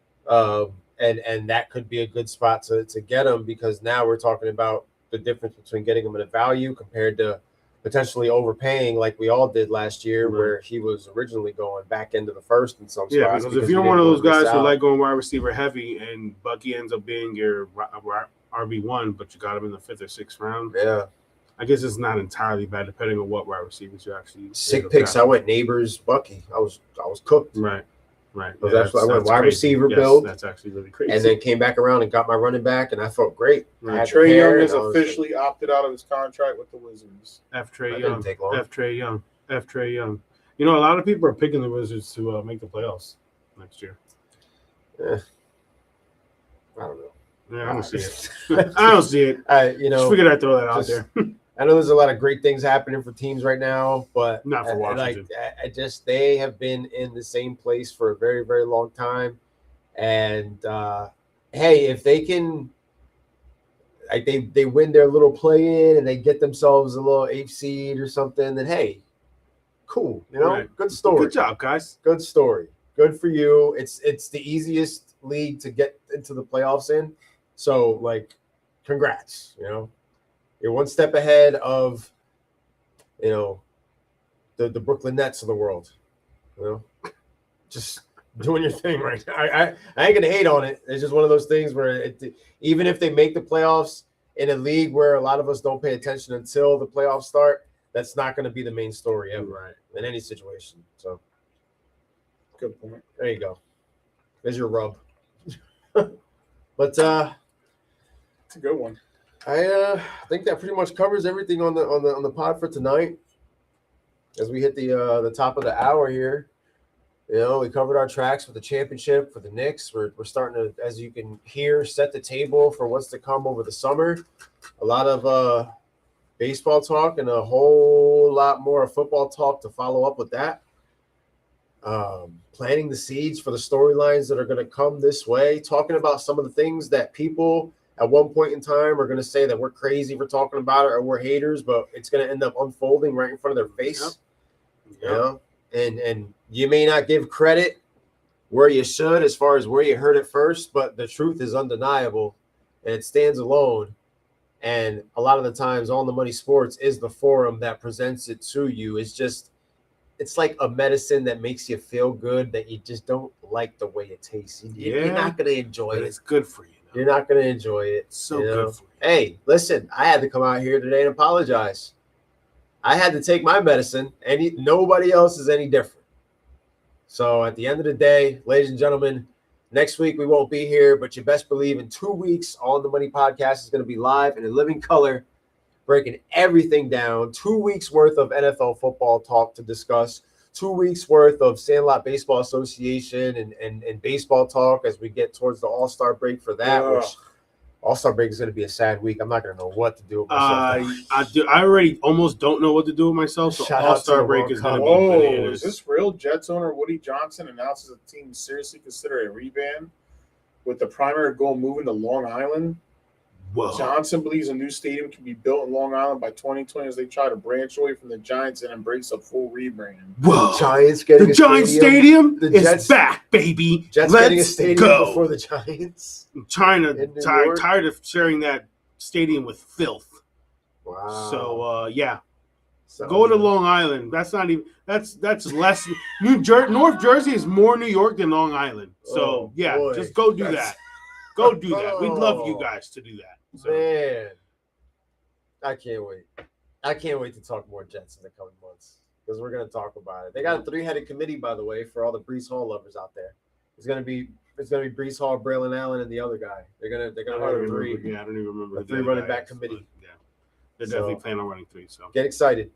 And that could be a good spot to get him, because now we're talking about the difference between getting him at a value compared to potentially overpaying like we all did last year, Right. where he was originally going back into the first in some Yeah, spots. because if you you're didn't one of wanna those guys miss who out. like going wide receiver heavy and Bucky ends up being your RB1, but you got him in the 5th or 6th round, Yeah. I guess it's not entirely bad depending on what wide receivers you actually Sick end up picks. I drafting. went Neighbors Bucky. I was cooked. Right. So that's why I went wide crazy. receiver Yes, build. That's actually really crazy. And then came back around and got my running back, and I felt great. Right. I had the Trey hair, Young has and I was like, officially opted out of his contract with the Wizards. F. Trey that Young. didn't take long. F. Trey Young. You know, a lot of people are picking the Wizards to make the playoffs next year. I don't know. Yeah, I don't see it. I don't see it. Just figured I'd throw that out just- there. I know there's a lot of great things happening for teams right now, but Not for Washington. They have been in the same place for a very, very long time. And hey, if they can, like they win their little play in and they get themselves a little 8th seed or something, then hey, cool. Right. Good story. Good job, guys. Good story. Good for you. It's the easiest league to get into the playoffs in. So like, congrats. You're one step ahead of, the Brooklyn Nets of the world. Just doing your thing right now. I ain't gonna hate on it. It's just one of those things where even if they make the playoffs in a league where a lot of us don't pay attention until the playoffs start, that's not going to be the main story ever, Right. in any situation. So Good point. there you go. There's your rub. But It's a good one. I think that pretty much covers everything on the pod for tonight. As we hit the top of the hour here, we covered our tracks with the championship for the Knicks. We're starting to, as you can hear, set the table for what's to come over the summer. A lot of baseball talk and a whole lot more football talk to follow up with that. Planting the seeds for the storylines that are going to come this way. Talking about some of the things that people at one point in time are going to say that we're crazy for talking about it or we're haters, but it's going to end up unfolding right in front of their face. Yep. And you may not give credit where you should as far as where you heard it first, but the truth is undeniable and it stands alone. And a lot of the times On the Money Sports is the forum that presents it to you. It's like a medicine that makes you feel good that you just don't like the way it tastes. You're not going to enjoy But it. it's good for you. You're not going to enjoy it. So good for you. Hey, listen, I had to come out here today and apologize. I had to take my medicine, and nobody else is any different. So at the end of the day, ladies and gentlemen, next week we won't be here, but you best believe in 2 weeks, On the Money Podcast is going to be live and in living color breaking everything down. 2 weeks worth of NFL football talk to discuss. 2 weeks worth of Sandlot Baseball Association and baseball talk as we get towards the All-Star break for that, which All-Star break is going to be a sad week. I'm not going to know what to do with myself. I already almost don't know what to do with myself. So Shout out to All-Star the break World is going to Cup. be Whoa, bananas. is this real? Jets owner Woody Johnson announces the team seriously consider a reband with the primary goal moving to Long Island. Whoa. Johnson believes a new stadium can be built in Long Island by 2020 as they try to branch away from the Giants and embrace a full rebrand. Whoa. Giants getting The a Giants stadium. Stadium The is Jets- back, baby. Jets Let's getting a stadium go. before the Giants. I'm In New York? tired of sharing that stadium with filth. Wow. So yeah. So, Go to Long Island. That's not even. That's less. North Jersey is more New York than Long Island. So Oh, yeah, boy. just go do That's- that. Go do that. We'd love you guys to do that. So. Man, I can't wait. I can't wait to talk more Jets in the coming months because we're going to talk about it. They got a 3-headed committee, by the way, for all the Brees Hall lovers out there. It's going to be Brees Hall, Braylon Allen, and the other guy. They're gonna run three. Yeah, I don't even remember. A who the 3 other running guy back is, committee. but, yeah, they're definitely planning on running 3. So Get excited.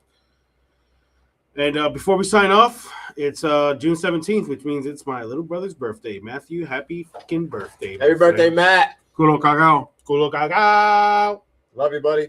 And before we sign off, it's June 17th, which means it's my little brother's birthday. Matthew, happy fucking birthday! Happy birthday, Matt. Culo cagao. Culo cagao. Love you, buddy.